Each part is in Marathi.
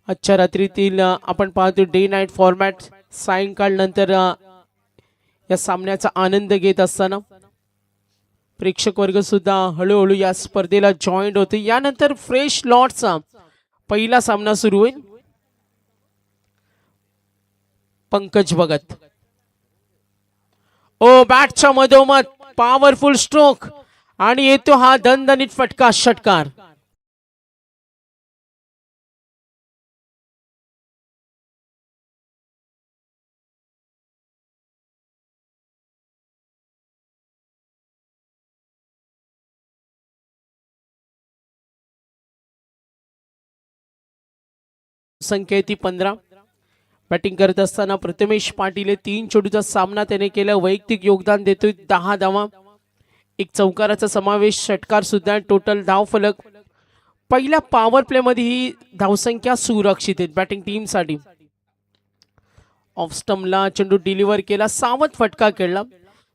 आजच्या रात्रीतील आपण पाहतो डे नाईट फॉर्मॅट सायंकाळ नंतर या सामन्याचा आनंद घेत असताना प्रेक्षक वर्ग सुद्धा हळूहळू या स्पर्धेला जॉईंट होते। यानंतर फ्रेश लॉटचा पहिला सामना सुरू होईल। पंकज भगत ओ बॅटच्या मधोमध पॉवरफुल स्ट्रोक आणि येतो हा दणदणीत फटका षटकार। संख्या ती 15। बॅटिंग करत असताना प्रथमेश पाटील 3 चेंडूचा सामना त्याने केला। वैयक्तिक योगदान देतोय 10 धावा, एक चौकाराचा समावेश, षटकार सुद्धा। टोटल धाव फलक पहिल्या पॉवर प्ले मध्ये ही धावसंख्या सुरक्षित आहे बॅटिंग टीम साठी। ऑफ स्टंपला चेंडू डिलिव्हर केला, सावध फटका खेळला,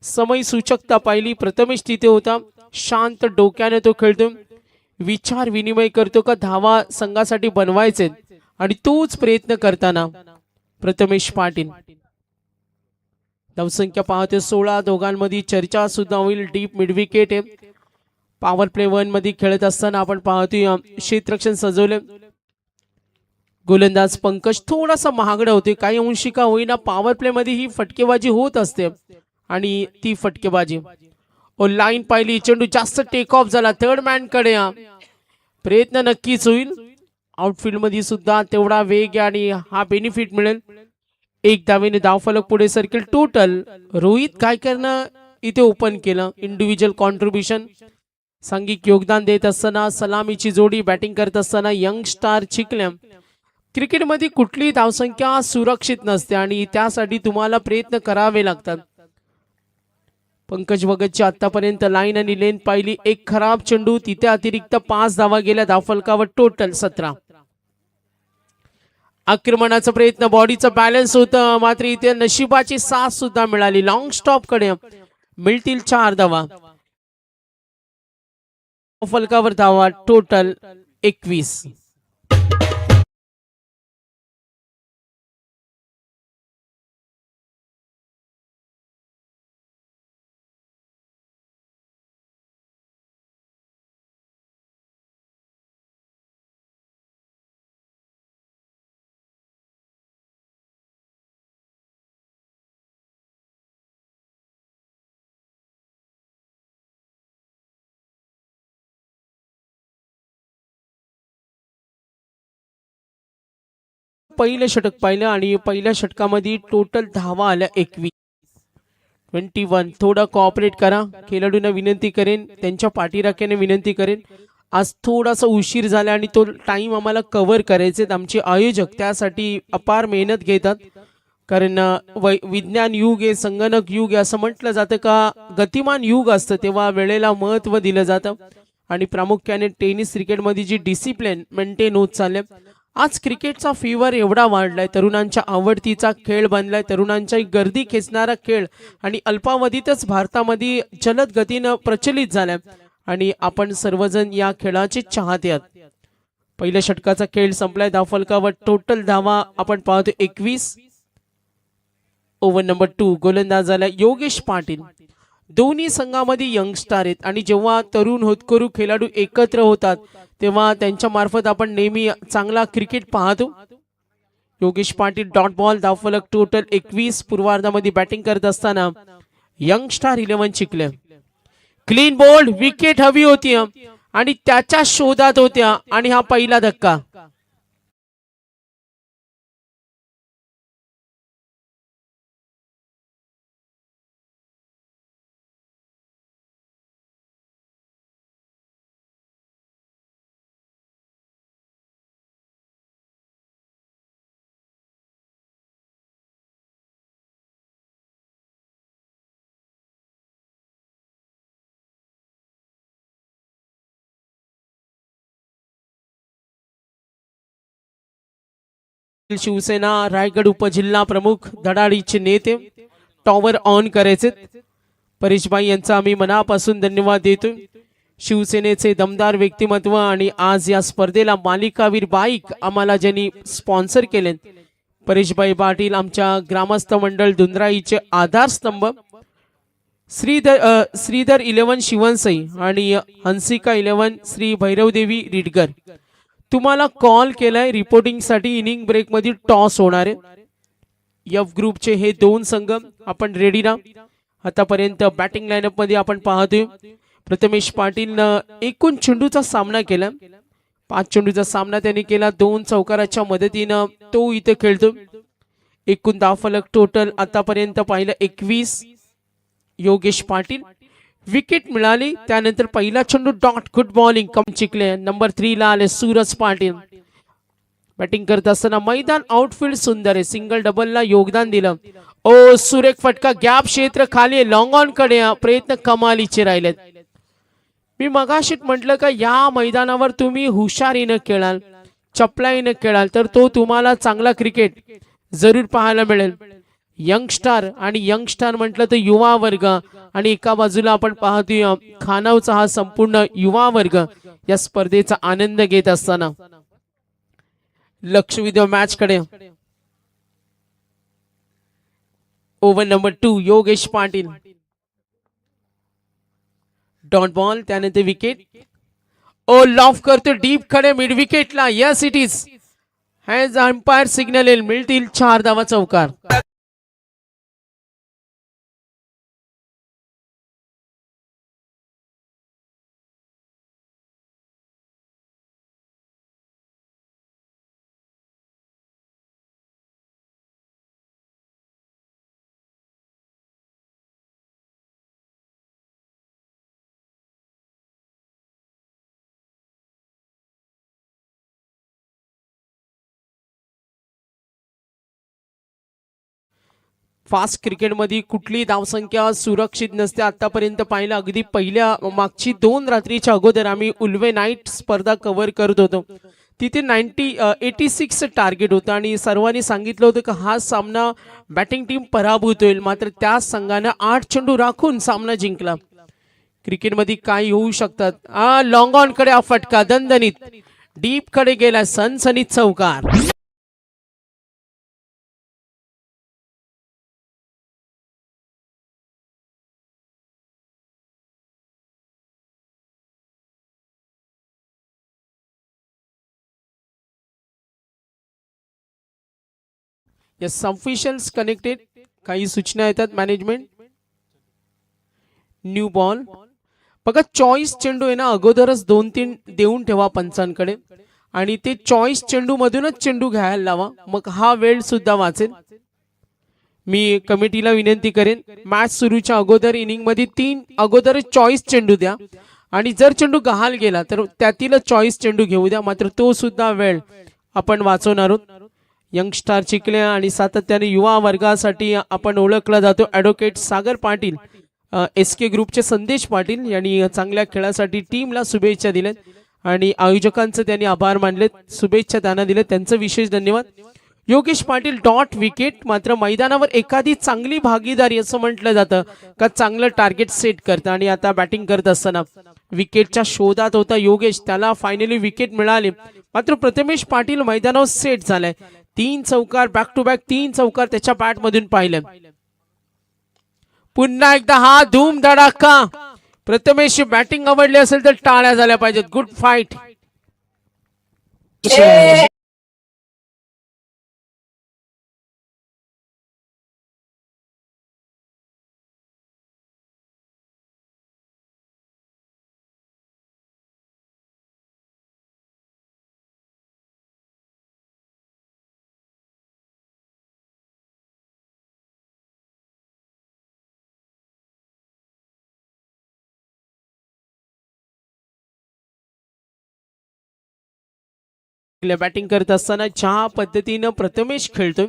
समय सूचकता पाहिली। प्रथमेश तिथे होता, शांत डोक्याने तो खेळतो, विचार विनिमय करतो का धावा संघासाठी बनवायचे आणि तोच प्रयत्न करताना प्रथमेश पाटील। धावसंख्या पाहते 16। दोघांमध्ये चर्चा सुद्धा होईल। डीप मिड विकेट आहे। पॉवर प्ले 1 मध्ये खेळत असताना आपण पाहतोय क्षेत्ररक्षण सजवले। गोलंदाज पंकज थोडासा महागडा होते, काही अंशी का होईना पॉवर प्ले मध्ये ही फटकेबाजी होत असते आणि ती फटकेबाजी ओ लाईन पाहिली, चेंडू जास्त टेक ऑफ झाला, थर्ड मॅन कडे प्रयत्न नक्कीच होईल। आउटफील्ड मध्ये सुद्धा तेवढा वेग आणि हा बेनिफिट मिळेल। एक धावेने धावफलक पुढे सरकेल। टोटल रोहित गायकरनं इथे ओपन केलं। इंडिव्हिज्युअल कॉन्ट्रीब्युशन सांघिक योगदान देत असताना सलामीची जोडी बॅटिंग करत असताना यंग स्टार चिखल्या। क्रिकेटमध्ये कुठलीही धावसंख्या सुरक्षित नसते आणि त्यासाठी तुम्हाला प्रयत्न करावे लागतात। पंकज भगतची आतापर्यंत लाईन आणि लेंथ पाहिली, एक खराब चेंडू, तिथे अतिरिक्त 5 धावा गेल्या धावफलकावर, टोटल 17। आक्रमणाचा प्रयत्न, बॉडीचा बॅलन्स होतं, मात्र इथे नशिबाची साथ सुद्धा मिळाली। लॉंग स्टॉप कडे मिळतील 4 धावा, फलकावर धावा टोटल 21। पहिलं षटक पाहिलं आणि पहिल्या षटकामध्ये टोटल धावा आल्या 21। थोडा कोऑपरेट करा, खेळाडूंना विनंती करेन, त्यांच्या पाठीराख्याने विनंती करेन, आज थोडासा उशीर झाला आणि तो टाइम आम्हाला कव्हर करायचे। आमचे आयोजक त्यासाठी अपार मेहनत घेतात, कारण विज्ञान युग आहे, संगणक युग आहे असं म्हटलं जातं का गतिमान युग असतं तेव्हा वेळेला महत्त्व दिलं जातं आणि प्रामुख्याने टेनिस क्रिकेटमध्ये जी डिसिप्लिन मेंटेन होत चालले। आज क्रिकेटचा फीवर एवढा वाढलाय, तरुणांच्या आवडतीचा खेळ बनलाय, तरुणांची गर्दी खेचणारा खेळ आणि अल्पावधीतच भारतामध्ये जलद गतीनं प्रचलित झालाय आणि आपण सर्वजण या खेळाचे चाहते आहात। पहिल्या षटकाचा खेळ संपलाय, धावफलकावर टोटल धावा आपण पाहतो 21। ओव्हर नंबर 2 गोलंदाज झाला योगेश पाटील। दोन्ही संघामध्ये यंगस्टार आहेत आणि जेव्हा तरुण होतकरू खेळाडू एकत्र होतात तेव्हा त्यांच्या मार्फत आपण नेहमी चांगला क्रिकेट पाहतो। योगेश पाटील डॉट बॉल, धावफलक टोटल 21। पूर्वार्धामध्ये बॅटिंग करत असताना यंगस्टार 11 चिखल्या। क्लीन बोल्ड, विकेट हवी होती आणि त्याच्या शोधात होत्या आणि हा पहिला धक्का। शिवसेना रायगड उपजिल्हा प्रमुख धडाडीचे नेते टॉवर ऑन करायचे परेशभाई यांचा आम्ही मनापासून धन्यवाद देतो। शिवसेनेचे दमदार व्यक्तिमत्व आणि आज या स्पर्धेला मालिकावीर बाईक आम्हाला ज्यांनी स्पॉन्सर केले, परेशभाई पाटील आमच्या ग्रामस्थ मंडळ दुंद्राईचे आधारस्तंभ, श्रीधर 11 शिवनसई आणि हंसिका 11 श्री भैरवदेवी रिडगर. तुम्हाला कॉल केलाय रिपोर्टिंगसाठी. इनिंग ब्रेक मध्ये टॉस होणार आहे. एफ ग्रुपचे हे दोन संघ आपण रेडी ना. आतापर्यंत बॅटिंग लाईनअप मध्ये आपण पाहतोय प्रथमेश पाटील एकूण चेंडूचा सामना केला. 5 चेंडूचा सामना त्यांनी केला. 2 चौकाराच्या मदतीनं तो इथे खेळतो. एकूण धावफलक टोटल आतापर्यंत पाहिलं 21. योगेश पाटील विकेट मिळाली. त्यानंतर पहिला चेंडू डॉट, गुड बॉलिंग, कम चिकले. नंबर 3 ला आले सूरज पाटील. बॅटिंग करत असताना मैदान आउटफील्ड सुंदर आहे. सिंगल डबलला योगदान दिलं. ओ सुरेख फटका, गॅप क्षेत्र खाली, लॉंग ऑन कडे प्रयत्न कमालीचे राहिलेत. मी मगाशीच म्हटलं का या मैदानावर तुम्ही हुशारीनं खेळाल, चपलाईनं खेळाल तर तो तुम्हाला चांगला क्रिकेट जरूर पाहायला मिळेल. यंगस्टार आणि यंगस्टार म्हटलं तर युवा वर्ग आणि एका बाजूला आपण पाहतोय खानावचा हा संपूर्ण युवा वर्ग या स्पर्धेचा आनंद घेत असताना. लक्ष विद्या मॅच कडे. Over number 2 Yogesh Patil, dot ball. त्यानंतर विकेट. ओ लॉफ करतो डीप खडे मिड विकेटला. Yes it is has umpire signal येईल. मिळतील 4 धावा चौकार. फास्ट क्रिकेटमध्ये कुठली धावसंख्या सुरक्षित नसते. आतापर्यंत पाहिलं अगदी पहिल्या मागची 2 रात्रीच्या अगोदर आम्ही उल्वे नाईट स्पर्धा कव्हर करत होतो. तिथे 86 टार्गेट होतं आणि सर्वांनी सांगितलं होतं की हा सामना बॅटिंग टीम पराभूत होईल. मात्र त्या संघानं 8 चेंडू राखून सामना जिंकला. क्रिकेटमध्ये काय होऊ शकतात. लॉंग ऑन कडे हा फटका दणदणीत डीप कडे गेला. सनसनीत चौकार. Yes, officials connected. काही सूचना येतात मॅनेजमेंट. न्यू बॉल बघा. चॉईस चेंडू आहे ना अगोदरच 2-3 देऊन ठेवा पंचांकडे आणि ते चॉईस चेंडू मधूनच चेंडू घ्यायला लावा. मग हा वेळ सुद्धा वाचेल. मी कमिटीला विनंती करेन मॅच सुरूच्या अगोदर इनिंग मध्ये 3 अगोदरच चॉईस चेंडू द्या आणि जर चेंडू गहाल गेला तर त्यातीलच चॉईस चेंडू घेऊ द्या. मात्र तो सुद्धा वेळ आपण वाचवणार आहोत. यंगस्टार चिखल्या आणि सातत्याने युवा वर्गासाठी आपण ओळखला जातो ॲडव्होकेट सागर पाटील. SK ग्रुपचे संदेश पाटील यांनी चांगल्या खेळासाठी टीमला शुभेच्छा दिल्यात आणि आयोजकांचे त्यांनी आभार मानलेत, शुभेच्छा त्यांना दिल्यात, त्यांचं विशेष धन्यवाद. Yogesh Patil dot wicket. मात्र मैदानावर एखादी चांगली भागीदारी असं म्हटलं जातं का चांगलं टार्गेट सेट करतं आणि आता बॅटिंग करत असताना विकेटच्या शोधात होता योगेश. त्याला फायनली विकेट मिळाली. मात्र प्रथमेश पाटील मैदानावर सेट झालाय. 3 चौकार बॅक टू बॅक 3 चौकार त्याच्या बॅट मधून पाहिलं. पुन्हा एकदा हा धूम धडाका. प्रथमेश बॅटिंग आवडली असेल तर टाळ्या झाल्या पाहिजेत. Good fight. बॅटिंग करत असताना ज्या पद्धतीनं प्रथमेश खेळतोय,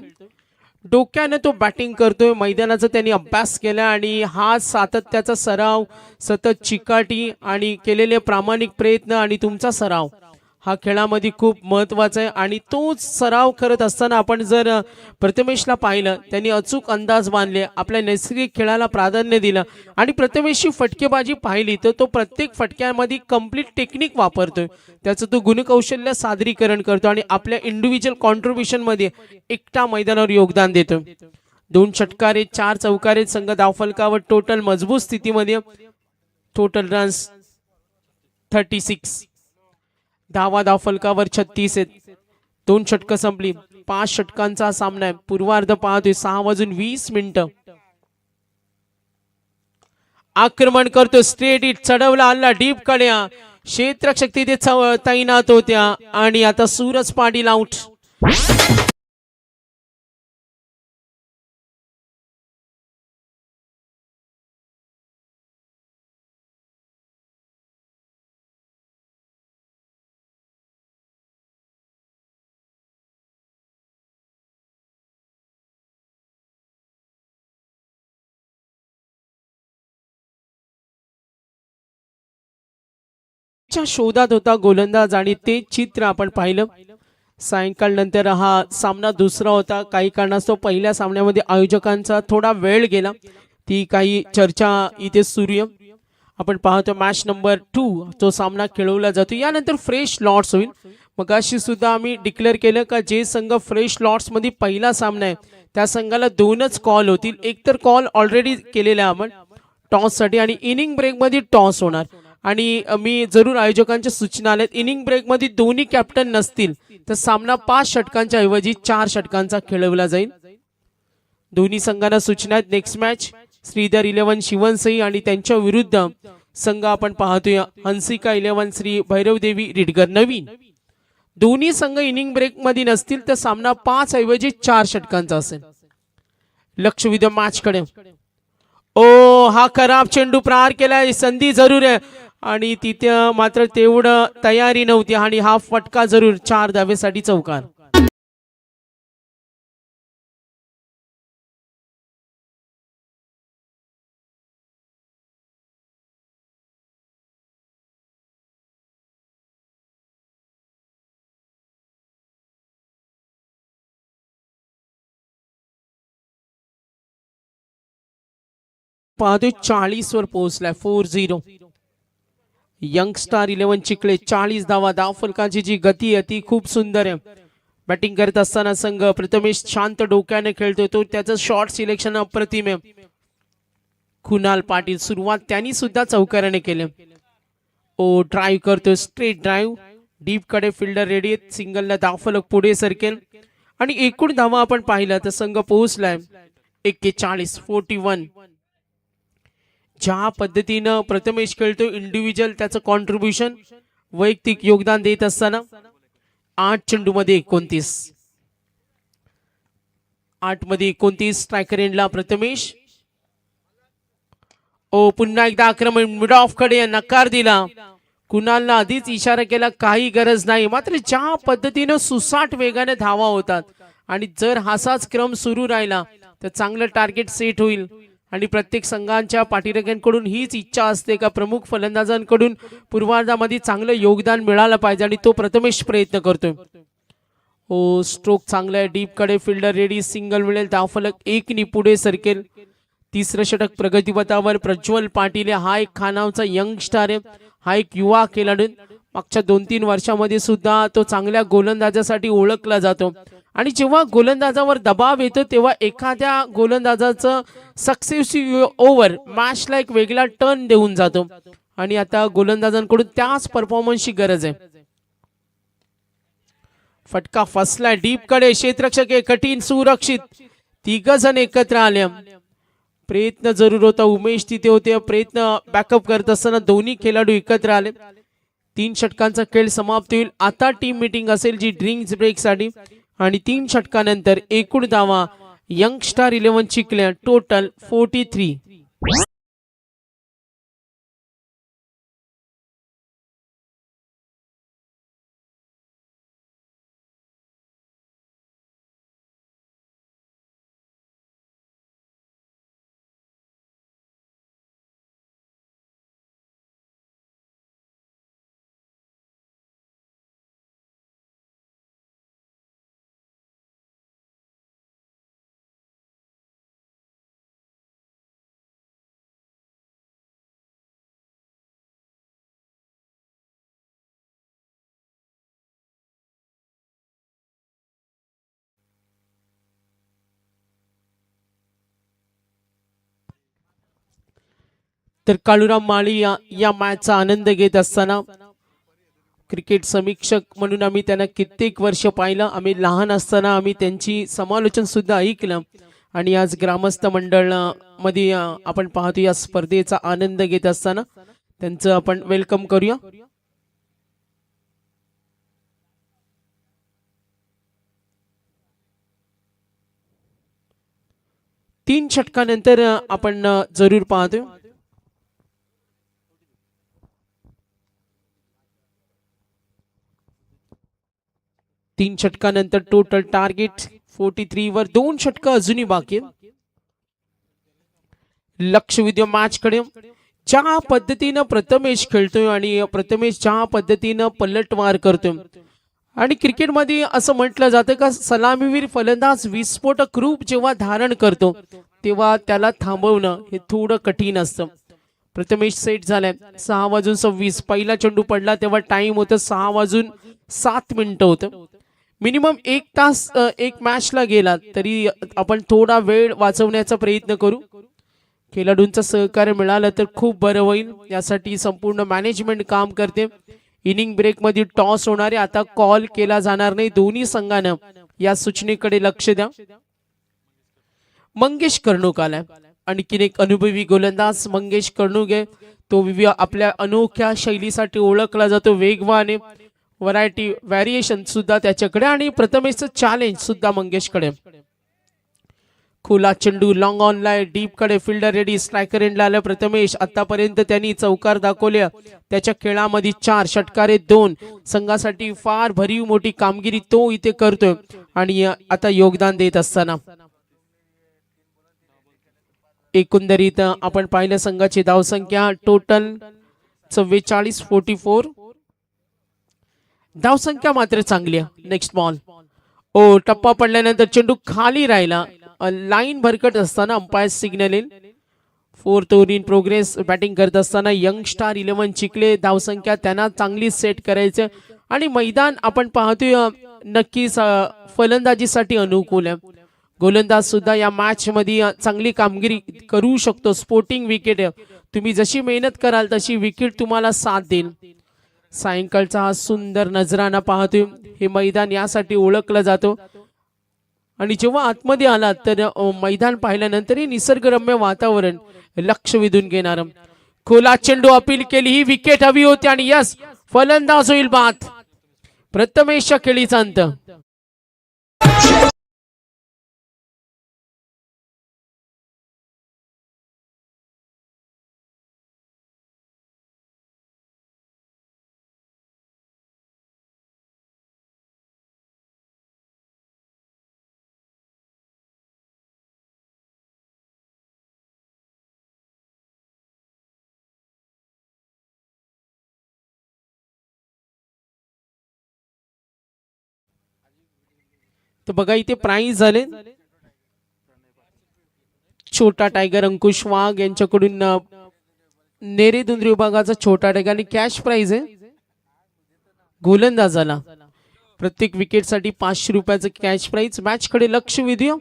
डोक्याने तो बॅटिंग करतोय, मैदानाचा त्यांनी अभ्यास केला आणि हा सातत्याचा सराव, सतत चिकाटी आणि केलेले प्रामाणिक प्रयत्न आणि तुमचा सराव हा खेळामध्ये खूप महत्त्वाचा आहे आणि तोच सराव करत असताना आपण जर प्रथमेशला पाहिलं, त्यांनी अचूक अंदाज बांधले, आपल्या नैसर्गिक खेळाला प्राधान्य दिलं आणि प्रथमेशची फटकेबाजी पाहिली तर तो प्रत्येक फटक्यामध्ये कंप्लीट टेक्निक वापरतोय, त्याचं तो गुणकौशल्य सादरीकरण करतो आणि आपल्या इंडिव्हिज्युअल कॉन्ट्रीब्युशनमध्ये एकटा मैदानावर योगदान देतो. 2 षटकारे 4 चौकारे संघ धावफलकावर टोटल मजबूत स्थितीमध्ये. टोटल रन्स 36, धावा धावफलकावर 36 आहेत. 2 षटकं संपली. 5 षटकांचा सामना आहे. पूर्वार्ध पाहतोय 6:20. आक्रमण करतो, स्ट्रेट हिट चढवला हल्ला डीप कड्या, क्षेत्ररक्षक तिथे तैनात होत्या आणि आता सूरज पाटील आउट. शोधात होता गोलंदाज आणि ते चित्र आपण पाहिलं. सायंकाळ नंतर हा सामना दुसरा होता. काही कारणास्तव पहिल्या सामन्यामध्ये आयोजकांचा थोडा वेळ गेला, ती काही चर्चा इथे सुरू आहे. आपण पाहतो मॅच नंबर 2 तो सामना खेळवला जातो. यानंतर फ्रेश लॉट्स होईल. मग अशी सुद्धा आम्ही डिक्लेअर केलं का जे संघ फ्रेश लॉट्स मध्ये पहिला सामना आहे त्या संघाला 2च कॉल होतील. एक तर कॉल ऑलरेडी केलेला आहे आपण टॉससाठी आणि इनिंग ब्रेकमध्ये टॉस होणार. आणि मी जरूर आयोजकांच्या सूचना आल्यात, इनिंग ब्रेकमध्ये दोन्ही कॅप्टन नसतील तर सामना 5 षटकांच्या ऐवजी 4 षटकांचा खेळवला जाईल. दोन्ही संघांना सूचना आहेत. नेक्स्ट मॅच श्रीधर 11 शिवनसई आणि त्यांच्या विरुद्ध संघ आपण पाहतोय हंसिका 11 श्री भैरवदेवी रिडगर नवीन. दोन्ही संघ इनिंग ब्रेक मध्ये नसतील तर सामना 5 ऐवजी 4 षटकांचा असेल. लक्ष विद्या मॅच कडे. ओ हा खराब चेंडू प्रहार केलाय, संधी जरूर आहे आणि तिथे मात्र तेवढं तयारी नव्हती आणि हा फटका जरूर 4 धावेसाठी चौकार. पाहतोय 40 वर पोहोचलाय 40. यंगस्टार 11 चिखले 40 धावा. धावफलकाची जी गती आहे ती खूप सुंदर आहे. बॅटिंग करत असताना संघ प्रथमेश शांत डोक्याने खेळतोय, तो त्याचं शॉर्ट सिलेक्शन अप्रतिम आहे. कुणाल पाटील सुरुवात त्यांनी सुद्धा चौकाराने केले. ओ ड्राईव्ह करतोय, स्ट्रेट ड्राईव्ह डीप कडे, फिल्डर रेडी आहेत. सिंगलला धावफलक पुढे सरकेल आणि एकूण धावा आपण पाहिला तर संघ पोहोचलाय 41 41. ज्या पद्धतीनं प्रथमेश खेळतो इंडिव्हिज्युअल त्याचं कॉन्ट्रीब्युशन वैयक्तिक योगदान देत असताना 8 चेंडूमध्ये 29. 8 मध्ये 29 स्ट्रायकर एंडला प्रथमेश. ओ पुन्हा एकदा आक्रमण मिड ऑफ कडे नकार दिला. कुणालला आधीच इशारा केला काही गरज नाही, मात्र ज्या पद्धतीनं सुसाट वेगाने धावा होतात आणि जर हाच क्रम सुरू राहिला तर चांगलं टार्गेट सेट होईल. आणि प्रत्येक संघांच्या पाठीराख्यांकडून हीच इच्छा असते का प्रमुख फलंदाजांकडून पूर्वार्धामध्ये चांगलं योगदान मिळालं पाहिजे आणि तो प्रथमेश प्रयत्न करतोय. ओ स्ट्रोक चांगला आहे, डीप कडे फिल्डर रेडी, सिंगल मिळेल, धावफलक 1 नि पुढे सरकेल. तिसरं षटक प्रगतीपथावर प्रज्वल पाटील हा एक खानावचा यंग स्टार आहे, हा एक युवा खेळाडू. मागच्या 2-3 वर्षामध्ये सुद्धा तो चांगल्या गोलंदाजासाठी ओळखला जातो आणि जेव्हा गोलंदाजावर दबाव येतो तेव्हा एखाद्या गोलंदाजाचं सक्सेसिव्ह ओव्हर मॅचला एक वेगळा टर्न देऊन जातो आणि आता गोलंदाजांकडून त्याच परफॉर्मन्सची गरज आहे. फटका फसलाय डीप कडे, क्षेत्ररक्षक कठीण सुरक्षित, 3 जण एकत्र आले. प्रयत्न जरूर होता, उमेश तिथे होते, प्रयत्न बॅकअप करत असताना दोन्ही खेळाडू एकत्र आले. 3 षटकांचा खेळ समाप्त होईल. आता टीम मीटिंग असेल जी ड्रिंक्स ब्रेक साठी आणि 3 षटकानंतर एकूण धावा यंगस्टार 11 चिखले टोटल 43. तर काळूराम माळी या मॅचचा आनंद घेत असताना क्रिकेट समीक्षक म्हणून आम्ही त्यांना कित्येक वर्ष पाहिलं. आम्ही लहान असताना आम्ही त्यांची समालोचन सुद्धा ऐकलं आणि आज ग्रामस्थ मंडळ मध्ये आपण पाहतो या स्पर्धेचा आनंद घेत असताना त्यांचं आपण वेलकम करूया. तीन षटकानंतर आपण जरूर पाहतोय. तीन षटकानंतर टोटल टार्गेट 43 वर 2 षटक अजूनही बाकी. लक्ष विद्या मॅच कडे ज्या पद्धतीनं प्रथमेश खेळतोय आणि प्रथमेश ज्या पद्धतीनं पलटवार करतोय आणि क्रिकेटमध्ये असं म्हटलं जातं का सलामीवीर फलंदाज विस्फोटक रूप जेव्हा धारण करतो तेव्हा त्याला थांबवणं हे थोडं कठीण असतं. प्रथमेश सेट झालाय 6:26. पहिला चेंडू पडला तेव्हा टाइम होतं 6:07 होतं. मिनिमम 1 तास एक मॅचला गेला तरी आपण थोडा वेळ वाचवण्याचा प्रयत्न करू. खेळाडूंचं सहकार्य मिळालं तर खूप बरं होईल. यासाठी संपूर्ण मॅनेजमेंट काम करते. इनिंग ब्रेक मध्ये टॉस होणार आहे. आता कॉल केला जाणार नाही. दोन्ही संघानं या सूचनेकडे लक्ष द्या. मंगेश कर्णूक आलाय. आणखीन एक अनुभवी गोलंदाज मंगेश कर्णूक आहे. तो आपल्या अनोख्या शैलीसाठी ओळखला जातो. वेगवान व्हरायटी व्हेरिएशन सुद्धा त्याच्याकडे आणि प्रथमेशचं चॅलेंज सुद्धा मंगेशकडे. खुला चेंडू लॉंग ऑन लाईन डीप कडे फिल्डर रेडी. स्ट्रायकर एंडला आला प्रथमेश. आतापर्यंत त्यांनी चौकार दाखवल्या. त्याच्या खेळामध्ये 4 षटकारे 2. संघासाठी फार भरीव मोठी कामगिरी तो इथे करतोय आणि आता योगदान देत असताना एकंदरीत आपण पाहिलं संघाची धावसंख्या टोटल 44-44. धावसंख्या मात्र चांगली आहे. Next ball. ओ टप्पा पडल्यानंतर चेंडू खाली राहिला. लाईन भरकट असताना अंपायर सिग्नल येईल. 4th over in progress. Batting करत असताना यंग स्टार 11 चिखले. धावसंख्या त्यांना चांगली सेट करायचं आणि मैदान आपण पाहतोय नक्कीच फलंदाजीसाठी अनुकूल आहे. गोलंदाज सुद्धा या मॅच मध्ये चांगली कामगिरी करू शकतो. स्पोर्टिंग विकेट तुम्ही जशी मेहनत कराल तशी विकेट तुम्हाला साथ देईल. सायंकाळचा हा सुंदर नजराना पाहतोय. हे मैदान यासाठी ओळखलं जातो आणि जेव्हा आतमध्ये आला तर मैदान पाहिल्यानंतर निसर्गरम्य वातावरण लक्ष वेधून घेणार. खोला चेंडू अपील केली. ही विकेट हवी होती आणि यस फलंदाज होईल बाद. प्रथमेशच्या खेळीचा अंत. तर बघा इथे प्राइज झाले. छोटा टायगर अंकुश वाघ यांच्याकडून नेरे दुंद्री विभागाचा छोटा टायगर आणि कॅश प्राइज आहे. गोलंदाजाला प्रत्येक विकेटसाठी 500 रुपयाचं कॅश प्राइज. मॅच कडे लक्ष वेधूया.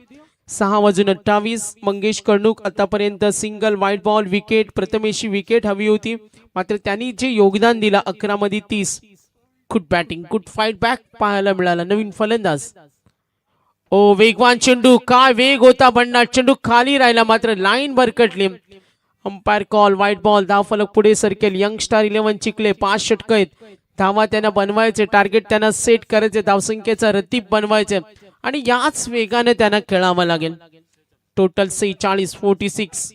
6:28. मंगेश कर्णूक आतापर्यंत सिंगल व्हाईट बॉल विकेट. प्रथमेशी विकेट हवी होती मात्र त्यांनी जे योगदान दिला 11 मध्ये 30. Good batting good fight back पाहायला मिळाला. नवीन फलंदाज. ओ वेगवान चेंडू. काय वेग होता भन्नाट. चेंडू खाली राहिला मात्र लाईन भरकटली. Umpire call white ball. धाव फलक पुढे सरकेल. Young star 11 Chikhale. 5 षटक आहेत. धावा त्यांना बनवायचे. टार्गेट त्यांना सेट करायचे. धावसंख्येचा रतीब बनवायचे आणि याच वेगाने त्यांना खेळावं लागेल. टोटल 46-46.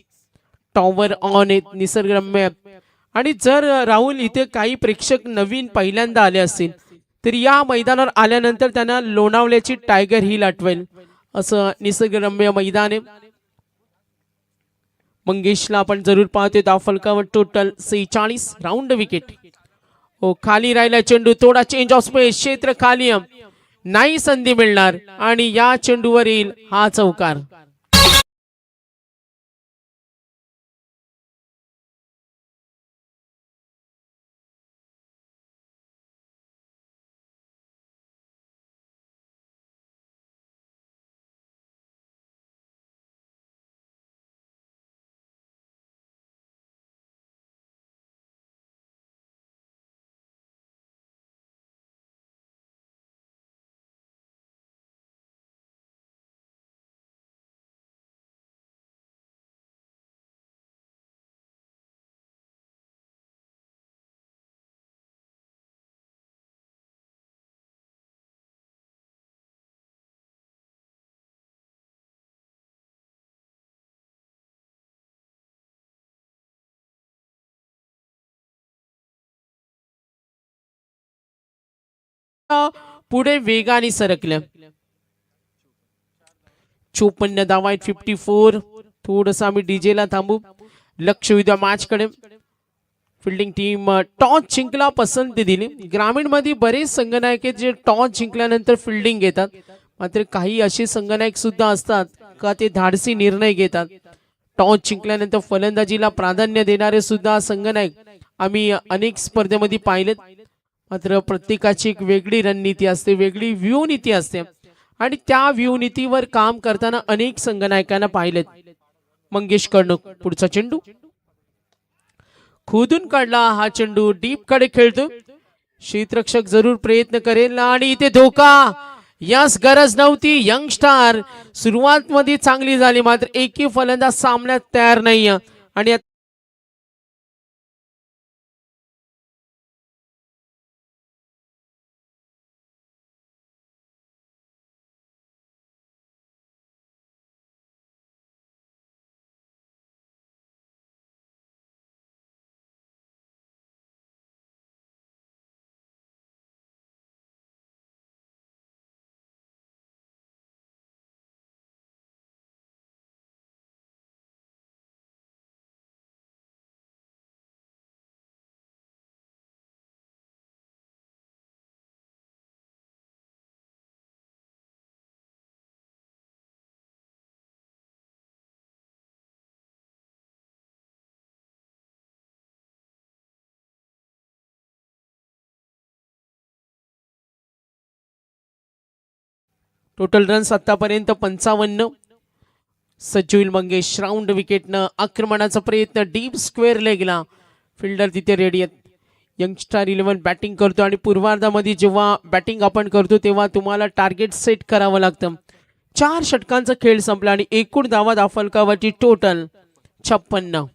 टॉवर ऑन आहेत. निसर्गरम्य आणि जर राहुल इथे काही प्रेक्षक नवीन पहिल्यांदा आले असतील तर या मैदानावर आल्यानंतर त्यांना लोणावल्याची टायगर हिल आठवेल. असं निसर्गरम्य मैदान आहे. मंगेशला आपण जरूर पाहतोय. धावफलकावर टोटल 46. Round wicket. ओ खाली राहिला चेंडू. थोडा चेंज ऑफ स्पेस. क्षेत्र खाली नाही संधी मिळणार आणि या चेंडूवर येईल हा चौकार. पुढे वेगाने सरकल्या. 54 धावा आहेत. 54. थोडंसं आम्ही डीजेला थांबू. लक्ष विद्या मॅच कडे. फिल्डिंग टीम टॉस जिंकला पसंती दिली. ग्रामीण मध्ये बरेच संघनायक आहेत जे टॉस जिंकल्यानंतर फिल्डिंग घेतात, मात्र काही असे संघनायक सुद्धा असतात का ते धाडसी निर्णय घेतात. टॉस जिंकल्यानंतर फलंदाजीला प्राधान्य देणारे सुद्धा संघनायक आम्ही अनेक स्पर्धेमध्ये पाहिलेत. मात्र प्रत्येकाची एक वेगळी रणनीती असते, वेगळी व्यूहनीती असते आणि त्या व्यूहनीतीवर काम करताना अनेक संघनायकांना पाहिलेत. मंगेश कर्णक पुढचा चेंडू खोदून काढला. हा चेंडू डीप कडे खेळतो. क्षेत्ररक्षक जरूर प्रयत्न करेल आणि इथे धोका. यास गरज नव्हती. यंगस्टार सुरुवात मध्ये चांगली झाली, मात्र एकही फलंदाज सामन्यात तयार नाही आणि टोटल रन्स आतापर्यंत 55. सज्जुल मंगेश राऊंड विकेटनं आक्रमणाचा प्रयत्न डीप स्क्वेअर लेगला. फिल्डर तिथे रेडी आहेत. यंगस्टार 11 बॅटिंग करतो आणि पूर्वार्धामध्ये जेव्हा बॅटिंग आपण करतो तेव्हा तुम्हाला टार्गेट सेट करावं लागतं. 4 षटकांचा खेळ संपला आणि एकूण धावा दाफलकावरची टोटल 56.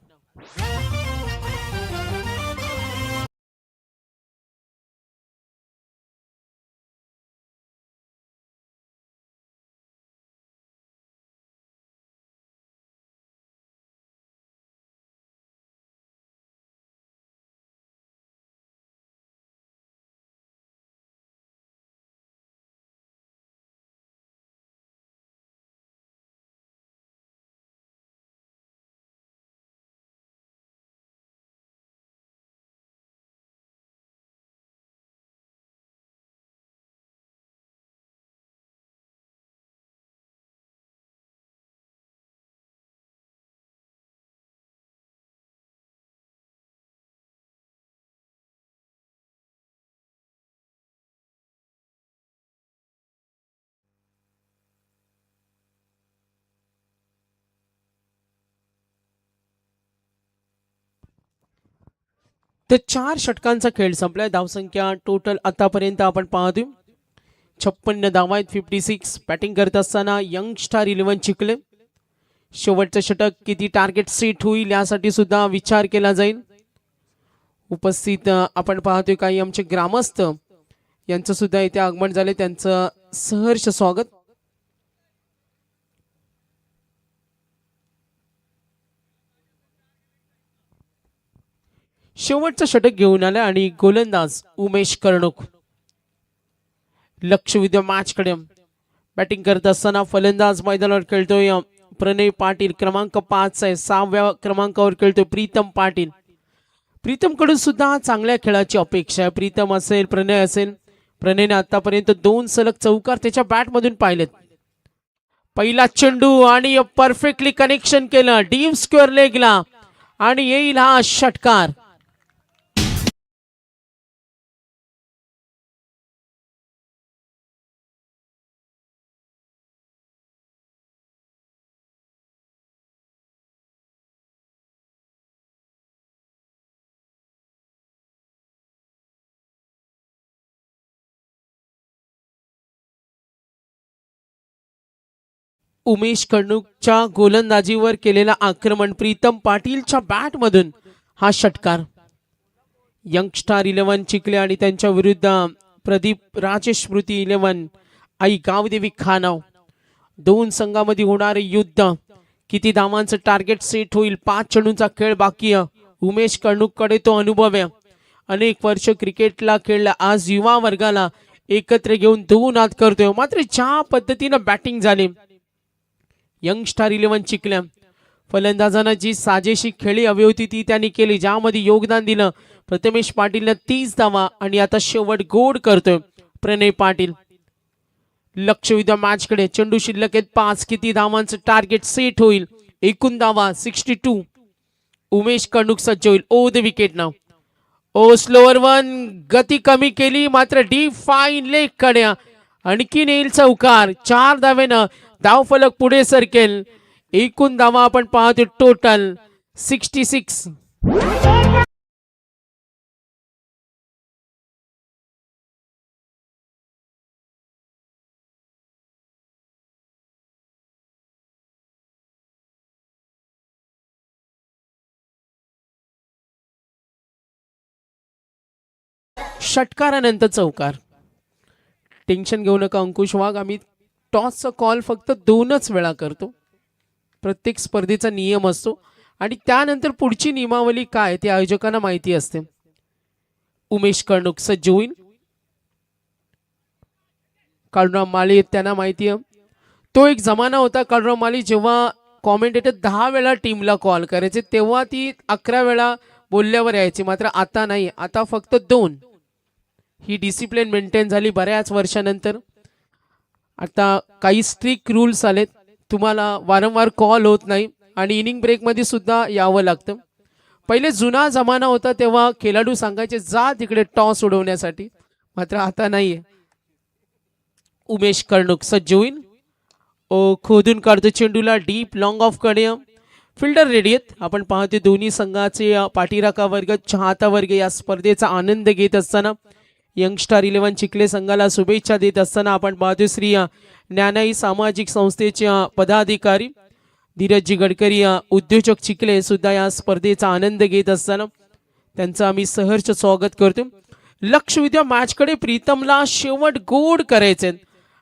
तर 4 षटकांचा खेळ संपलाय. धावसंख्या टोटल आतापर्यंत आपण पाहतोय 56 धावा आहेत. 56. बॅटिंग करत असताना यंगस्टार 11 चिखले. शेवटचं षटक किती टार्गेट सेट होईल यासाठी सुद्धा विचार केला जाईल. उपस्थित आपण पाहतोय काही आमचे ग्रामस्थ यांचं सुद्धा इथे आगमन झाले, त्यांचं सहर्ष स्वागत. शेवटचं षटक घेऊन आलं आणि गोलंदाज उमेश कर्णक. लक्ष विद्या मॅच कडे. बॅटिंग करत असताना फलंदाज मैदानावर खेळतोय प्रणय पाटील, क्रमांक 5 आहे. 6व्या क्रमांकावर खेळतोय प्रीतम पाटील. प्रीतम कडून सुद्धा चांगल्या खेळाची अपेक्षा आहे. प्रीतम असेल, प्रणय असेल. प्रणयने आतापर्यंत 2 सलग चौकार त्याच्या बॅट मधून पाहिलेत. पहिला चेंडू आणि परफेक्टली कनेक्शन केलं डीप स्क्वेअर लेगला आणि येईल हा षटकार. उमेश कर्णकच्या गोलंदाजीवर केलेला आक्रमण प्रीतम पाटीलच्या बॅट मधून हा षटकार. यंगस्टार 11 चिखले आणि त्यांच्या विरुद्ध प्रदीप राजेश स्मृती 11 आई गावदेवी खानाव. 2 संघामध्ये होणारे युद्ध. किती धावांचं टार्गेट सेट होईल. 5 चेंडूंचा खेळ बाकी आहे. उमेश कर्णककडे तो अनुभव आहे. अनेक वर्ष क्रिकेटला खेळला. आज युवा वर्गाला एकत्र घेऊन 2 आत करतोय. मात्र ज्या पद्धतीनं बॅटिंग झाली यंगस्टार 11 चिखल्या फलंदाजांना जी साजेशी खेळी हवी होती ती त्यांनी केली, ज्यामध्ये योगदान दिलं प्रथमेश पाटीलनं 30 धावा आणि आता शेवट गोड करतोय प्रणय पाटील. लक्ष विद्या मॅचकडे. चेंडू शिल्लक आहेत 5. किती धावांचं टार्गेट सेट होईल? एकूण धावा 62. उमेश कर्णुक सज्ज होईल. ओ द विकेट नाव. ओ स्लोअर वन, गती कमी केली मात्र डी फाईन लेग कडे आणखीन येईल चौकार. 4 धावेनं धावफलक पुढे सरकेल. एकूण धावा आपण पाहतो टोटल 66. षटकारानंतर चौकार. टेन्शन घेऊ नका अंकुश वाघ, आम्ही टॉसचा कॉल फक्त 2च वेळा करतो. प्रत्येक स्पर्धेचा नियम असतो आणि त्यानंतर पुढची नियमावली काय ते आयोजकांना माहिती असते. उमेश कर्णुक सज्ज होईल. काळूराम माळी त्यांना माहिती आहे. तो एक जमाना होता काळूराम माळी जेव्हा कॉमेंटेटर 10 वेळा टीमला कॉल करायचे तेव्हा ती 11 वेळा बोलल्यावर यायची. मात्र आता नाही, आता फक्त 2. ही डिसिप्लिन मेंटेन झाली बऱ्याच वर्षानंतर. आता काही स्ट्रिक्ट रूल्स आलेत, तुम्हाला वारंवार कॉल होत नाही आणि इनिंग ब्रेकमध्ये सुद्धा यावं लागतं. पहिले जुना जमाना होता तेव्हा खेळाडू सांगायचे जा तिकडे टॉस उडवण्यासाठी, मात्र आता नाहीये. उमेश कर्णुक सज्ज होईल. ओ खोदून काढतो चेंडूला डीप लॉंग ऑफ कडे. फिल्डर रेडी आहेत. आपण पाहतो दोन्ही संघाचे पाठीराखा वर्ग चाहता वर्ग या स्पर्धेचा आनंद घेत असताना यंगस्टार 11 चिखले संघाला शुभेच्छा देत असताना आपण पाहतो श्री ज्ञानाई सामाजिक संस्थेचे पदाधिकारी धीरजजी गडकरी उद्योजक चिखले सुद्धा या स्पर्धेचा आनंद घेत असताना त्यांचं आम्ही सहर्ष स्वागत करतो. लक्ष विद्या मॅचकडे. प्रीतमला शेवट गोड करायचे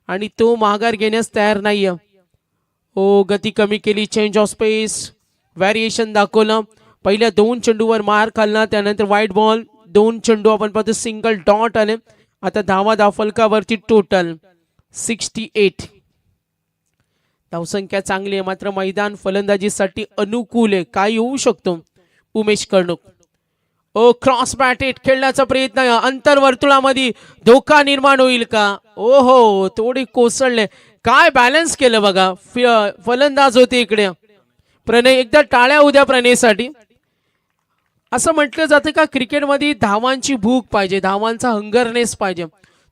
आणि तो माघार घेण्यास तयार नाहीये. ओ गती कमी केली, चेंज ऑफ स्पेस, व्हॅरिएशन दाखवलं. पहिल्या 2 चेंडूवर मार खाल्ला, त्यानंतर व्हाईट बॉल. 2 चेंडू आपण पाहतो सिंगल डॉट आले. आता धावा धावफलकावरती टोटल 68. धावसंख्या चांगली आहे मात्र मैदान फलंदाजीसाठी अनुकूल आहे. काय होऊ शकतो? उमेश कर्णुक. ओ क्रॉस बॅटेड खेळण्याचा प्रयत्न, अंतर्वर्तुळामध्ये धोका निर्माण होईल का? ओहो थोडी कोसळले. काय बॅलन्स केलं बघा. फलंदाज होते इकडे प्रणय. एकदा टाळ्या उद्या प्रणयसाठी. असं म्हटलं जातं का क्रिकेटमध्ये धावांची भूक पाहिजे, धावांचा हंगरनेस पाहिजे.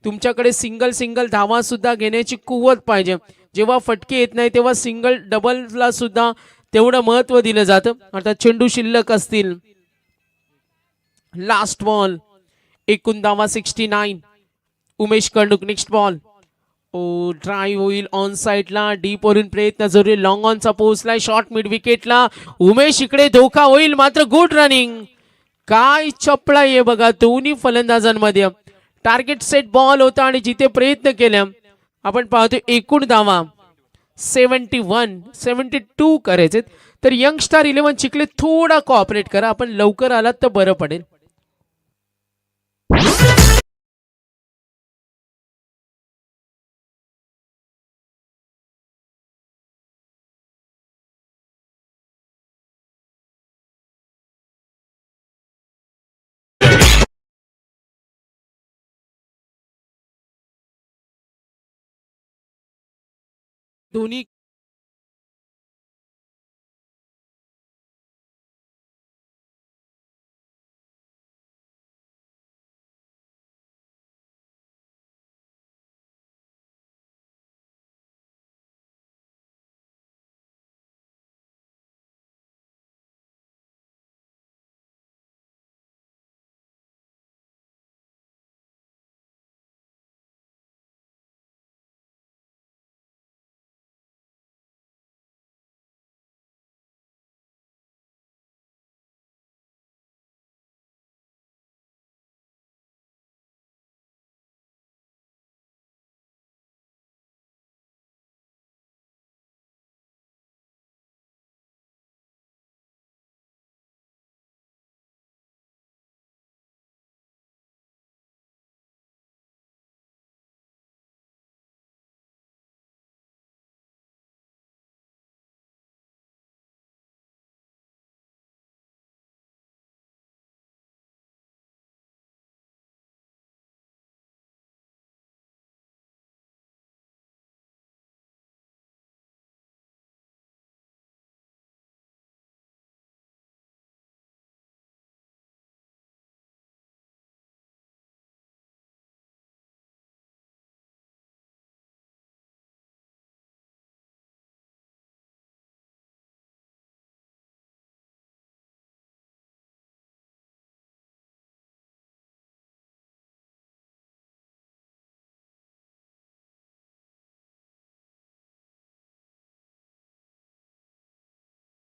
तुमच्याकडे सिंगल धावा सुद्धा घेण्याची कुवत पाहिजे. जेव्हा फटके येत नाही तेव्हा सिंगल डबलला सुद्धा तेवढं महत्व दिलं जातं. आता चेंडू शिल्लक असतील. Last ball. एकूण धावा 69. Umesh Karnuk next ball. ओ ड्राईव्ह होईल ऑन साईडला. डीप वरून प्रयत्न जरुरी. लॉंग ऑनचा पोहोचलाय शॉर्ट मिड विकेटला. उमेश इकडे धोका होईल मात्र गुड रनिंग. काय चपळा आहे बघा दोन्ही फलंदाजांमध्ये. टार्गेट सेट बॉल होता आणि जिथे प्रयत्न केले आपण पाहतो एकूण धावा 71 72 करायचे. तर यंगस्टार 11 चिखले थोडा कॉपरेट करा, आपण लवकर आलात तर बरं पडेल. दोन्ही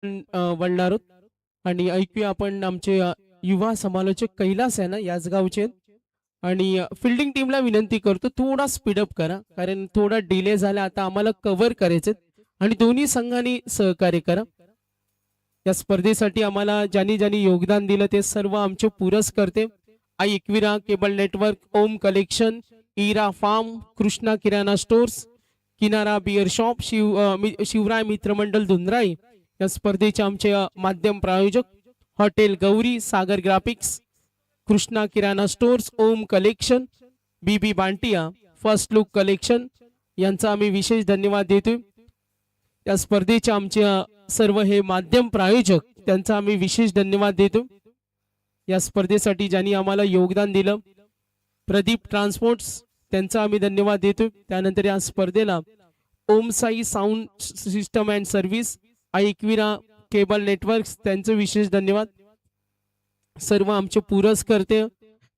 वळणार आहोत आणि ऐकूया आपण आमचे युवा समालोचक कैलास आहे ना याच गावचे आहेत. आणि फिल्डिंग टीमला विनंती करतो थोडा स्पीडअप करा कारण थोडा डिले झाला आता आम्हाला कव्हर करायचे आणि दोन्ही संघांनी सहकार्य करा. या स्पर्धेसाठी आम्हाला ज्यांनी ज्यांनी योगदान दिलं ते सर्व आमचे पुरस्कर्ते आई Ekvira cable network, Om collection, Ira farm, Krishna किराणा stores, Kinara beer shop, Shivrai मित्रमंडळ धुंद्राई. या स्पर्धेचे आमचे माध्यम प्रायोजक हॉटेल गौरी, सागर ग्राफिक्स, कृष्णा किराणा stores, Om collection, B B Bantia, first look collection यांचा आम्ही विशेष धन्यवाद देतोय. या स्पर्धेचे आमचे सर्व हे माध्यम प्रायोजक त्यांचा आम्ही विशेष धन्यवाद देतो. या स्पर्धेसाठी ज्यांनी आम्हाला योगदान दिलं प्रदीप ट्रान्सपोर्ट्स त्यांचा आम्ही धन्यवाद देतो. त्यानंतर या स्पर्धेला Om Sai sound system and service, Ekvira cable networks त्यांचे विशेष धन्यवाद. सर्व आमचे पुरस्कर्ते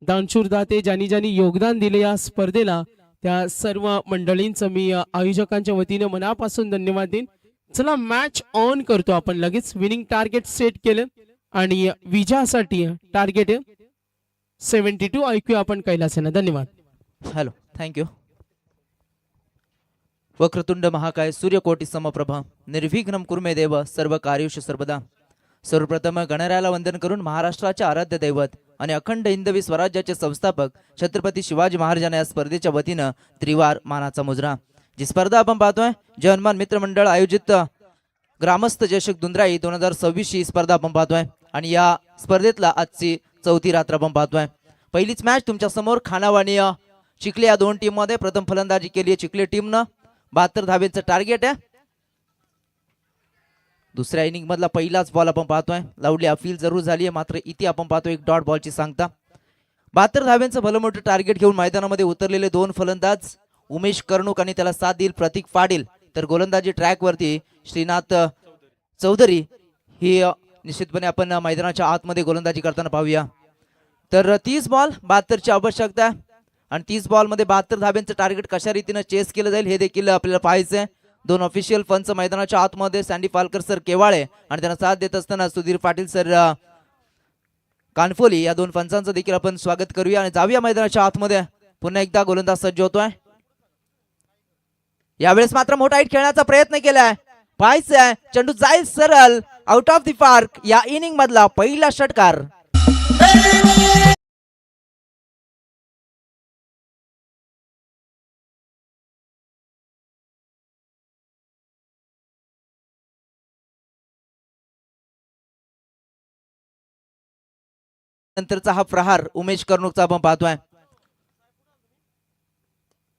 दानशूर दाते ज्यांनी ज्यांनी योगदान दिले या स्पर्धेला त्या सर्व मंडळींचं मी आयोजकांच्या वतीने मनापासून धन्यवाद देईन. चला मॅच ऑन करतो आपण लगेच. विनिंग टार्गेट सेट केलं आणि विजयासाठी टार्गेट आहे 72. ऐकूया आपण कैलासेना. धन्यवाद. Hello, thank you. वक्रतुंड महाकाय सूर्यकोटी समप्रभा निर्विघ्नं कुर्मे देव सर्व कार्येषु सर्वदा. सर्वप्रथम गणरायाला वंदन करून महाराष्ट्राचे आराध्य दैवत आणि अखंड हिंदवी स्वराज्याचे संस्थापक छत्रपती शिवाजी महाराजांना या स्पर्धेच्या वतीनं त्रिवार मानाचा मुजरा. जी स्पर्धा आपण पाहतोय जय हनुमान मित्र मंडळ आयोजित ग्रामस्थ जयशक धुंद्राई 2026 ही स्पर्धा आपण पाहतोय आणि या स्पर्धेतला आजची चौथी रात्र आपण पाहतोय. पहिलीच मॅच तुमच्या समोर खानावाणी चिखले या दोन टीम मध्ये प्रथम फलंदाजी केली आहे चिखले टीमनं. 72 धावेचं टार्गेट आहे. दुसऱ्या इनिंग मधला पहिलाच बॉल आपण पाहतोय. लावली अपील जरूर झाली आहे मात्र इथे आपण पाहतोय एक डॉट बॉलची सांगता. 72 धाव्यांचं भलं मोठं टार्गेट घेऊन मैदानामध्ये उतरलेले दोन फलंदाज उमेश कर्णुक आणि त्याला साथ देईल प्रतीक पाटील. तर गोलंदाजी ट्रॅक वरती श्रीनाथ चौधरी ही निश्चितपणे आपण मैदानाच्या आतमध्ये गोलंदाजी करताना पाहूया. तर 30 बॉल 72ची आवश्यकता आहे आणि 30 बॉल मध्ये 72 धाब्यांचं टार्गेट कशा रीतीने चेस केलं जाईल हे देखील आपल्याला पाहायचं आहे. दोन ऑफिशियल पंच मैदानाच्या आतमध्ये सँडी फालकर सर केवाळे आणि त्यांना साथ देत असताना सुधीर पाटील सर कानफोली या दोन पंचांचं देखील आपण स्वागत करूया आणि जाऊया मैदानाच्या आतमध्ये. पुन्हा एकदा गोलंदाज सज्ज होतोय. यावेळेस मात्र मोठा हिट खेळण्याचा प्रयत्न केलाय. पाहायचंय चेंडू जाईल सरळ आउट ऑफ द पार्क. या इनिंग मधला पहिला षटकार. नंतरचा हा प्रहार उमेश कर्णुकचा आपण पाहतोय.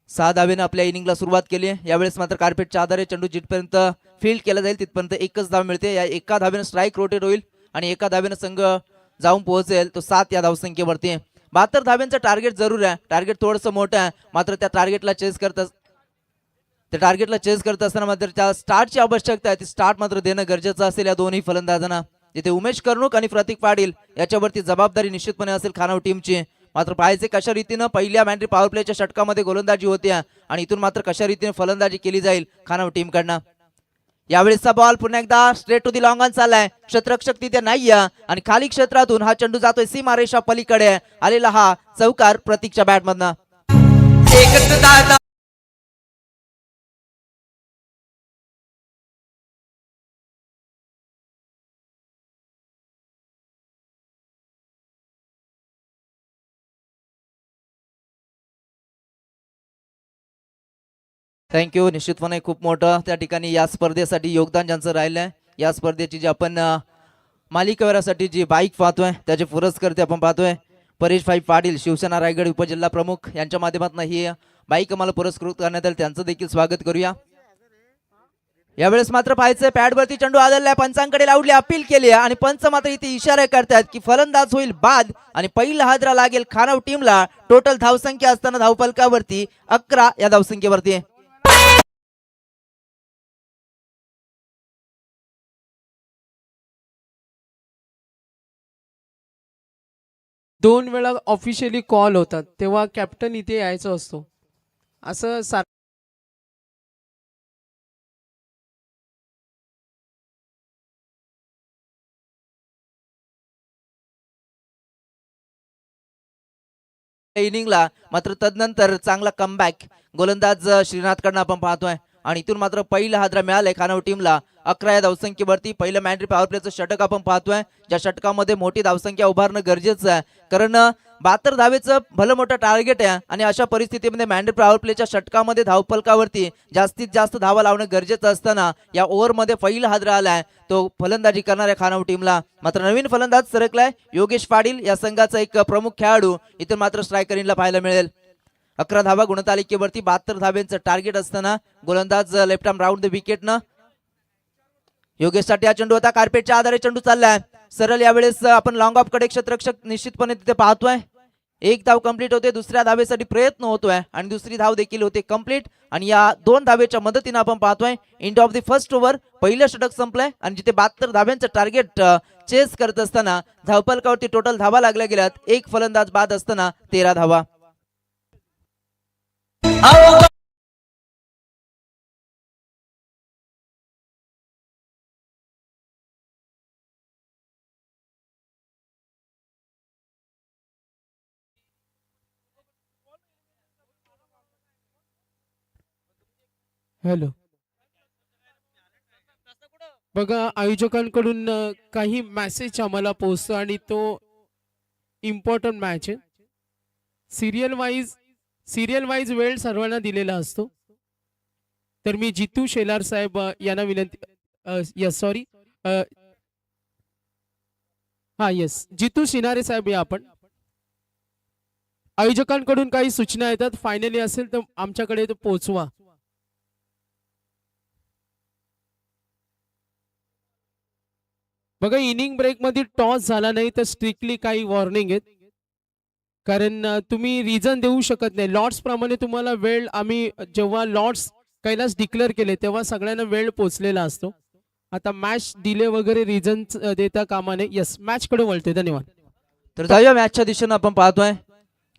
6 धावेने आपल्या इनिंगला सुरुवात केली आहे. यावेळेस मात्र कार्पेटच्या आधारे चेंडू जिथपर्यंत फील्ड केला जाईल तिथपर्यंत एकच धाव मिळते. या एका धावेने स्ट्राईक रोटेट होईल आणि एका धावेने संघ जाऊन पोहोचेल तो 7 या धावसंख्येवरती. 72 धाव्यांचं टार्गेट जरूर आहे. टार्गेट थोडंसं मोठं आहे मात्र त्या टार्गेटला चेस करत असताना मात्र त्या स्टार्टची आवश्यकता आहे. ती स्टार्ट मात्र देणं गरजेचं असेल या दोन्ही फलंदाजांना. जिथे उमेश कर्णुक आणि प्रतीक पाटील याच्यावरती जबाबदारी निश्चितपणे असेल खानाव टीमची. मात्र पाहायचे कशा रीतीनं पहिल्या मॅन्ट्री पॉवर प्लेच्या षटकामध्ये गोलंदाजी होती आणि इथून मात्र कशा रीतीने फलंदाजी केली जाईल खानाव टीमकडनं. यावेळेसचा बॉल पुन्हा एकदा straight to the long on चाललाय. क्षेत्ररक्षक तिथे नाहीये आणि खाली क्षेत्रातून हा चेंडू जातोय सीमारेषा पलीकडे आलेला हा चौकार प्रतीकच्या बॅटमधनं. थँक्यू. निश्चितपणे खूप मोठं त्या ठिकाणी या स्पर्धेसाठी योगदान ज्यांचं राहिलंय. या स्पर्धेची जी आपण मालिकेवरासाठी जी बाईक पाहतोय त्याचे पुरस्कर्ते आपण पाहतोय परेश भाई पाटील शिवसेना रायगड उपजिल्हा प्रमुख यांच्या माध्यमातून ही बाईक आम्हाला पुरस्कृत करण्यात आली. त्यांचं देखील स्वागत करूया. यावेळेस मात्र पाहायचंय पॅडवरती चेंडू आदळलाय. पंचांकडे लावली अपील केली आणि पंच मात्र इथे इशारा करतात की फलंदाज होईल बाद आणि पहिला हादरा लागेल खानाव टीमला. टोटल धावसंख्या असताना धावफलकावरती 11 या धावसंख्येवरती. दोन वेळा ऑफिशियली कॉल होतात तेव्हा कॅप्टन इथे यायचं असतो असं इनिंगला मात्र तदनंतर चांगला कमबॅक गोलंदाज श्रीनाथकडनं आपण पाहतोय आणि इथून मात्र पहिला हादरा मिळालाय खानावळ टीमला 11 या धावसंख्येवरती. पहिलं मॅन्ड्री पॉवर प्लेचं षटक आपण पाहतोय, ज्या षटकामध्ये मोठी धावसंख्या उभारणं गरजेचं आहे, कारण 72 धावेचं भलं मोठं टार्गेट आहे आणि अशा परिस्थितीमध्ये मॅन्ड्री पॉवर प्लेच्या षटकामध्ये धावफलकावरती जास्तीत जास्त धावा लावणं गरजेचं असताना या ओव्हरमध्ये पहिला हादरा आलाय तो फलंदाजी करणाऱ्या खानावळ टीमला. मात्र नवीन फलंदाज सरकलाय योगेश पाटील, या संघाचा एक प्रमुख खेळाडू इथून मात्र स्ट्रायकर इनला पाहायला मिळेल. 11 धावा गुणतालिकेवरती 72 धाव्यांचं टार्गेट असताना गोलंदाज लेफ्ट आर्म राऊंड द विकेटनं योगेशसाठी हा चेंडू होता. कार्पेटच्या आधारे चेंडू चाललाय सरळ. यावेळेस आपण लॉंग ऑफ कडे क्षेत्ररक्षक निश्चितपणे तिथे पाहतोय. एक धाव कंप्लीट होते, दुसऱ्या धावेसाठी प्रयत्न होतोय आणि दुसरी धाव देखील होते कंप्लीट. आणि या 2 धावेच्या मदतीने आपण पाहतोय end of the first over पहिलं षटक संपलंय आणि जिथे 72 धाव्यांचं टार्गेट चेस करत असताना धावफलकावरती टोटल धावा लागल्या गेल्यात. एक फलंदाज बाद असताना 13 धावा. हॅलो, बघा आयोजकांकडून काही मेसेज आम्हाला पोहोचतो आणि तो इम्पॉर्टंट मॅच आहे. सिरियल वाईज वेळ सर्वांना दिलेला असतो. तर मी जितू शेलार साहेब यांना विनंती, सॉरी, जितू शिनारे साहेब या आपण. आयोजकांकडून काही सूचना येतात, फायनली असेल तर आमच्याकडे तो पोहोचवा. बघा इनिंग ब्रेक मध्ये टॉस झाला नाही तर स्ट्रिक्टली काही वॉर्निंग आहेत, कारण तुम्ही रिझन देऊ शकत नाही. लॉर्ड्स प्रमाणे तुम्हाला वेळ, आम्ही जेव्हा लॉर्ड्स कैलास डिक्लेअर केले तेव्हा सगळ्यांना वेळ पोचलेला असतो. आता मॅच डिले वगैरे रिझन देता कामा नये. यस, मॅच कडे वळते. धन्यवाद. तर जाऊया मॅचच्या दिशेनं. आपण पाहतोय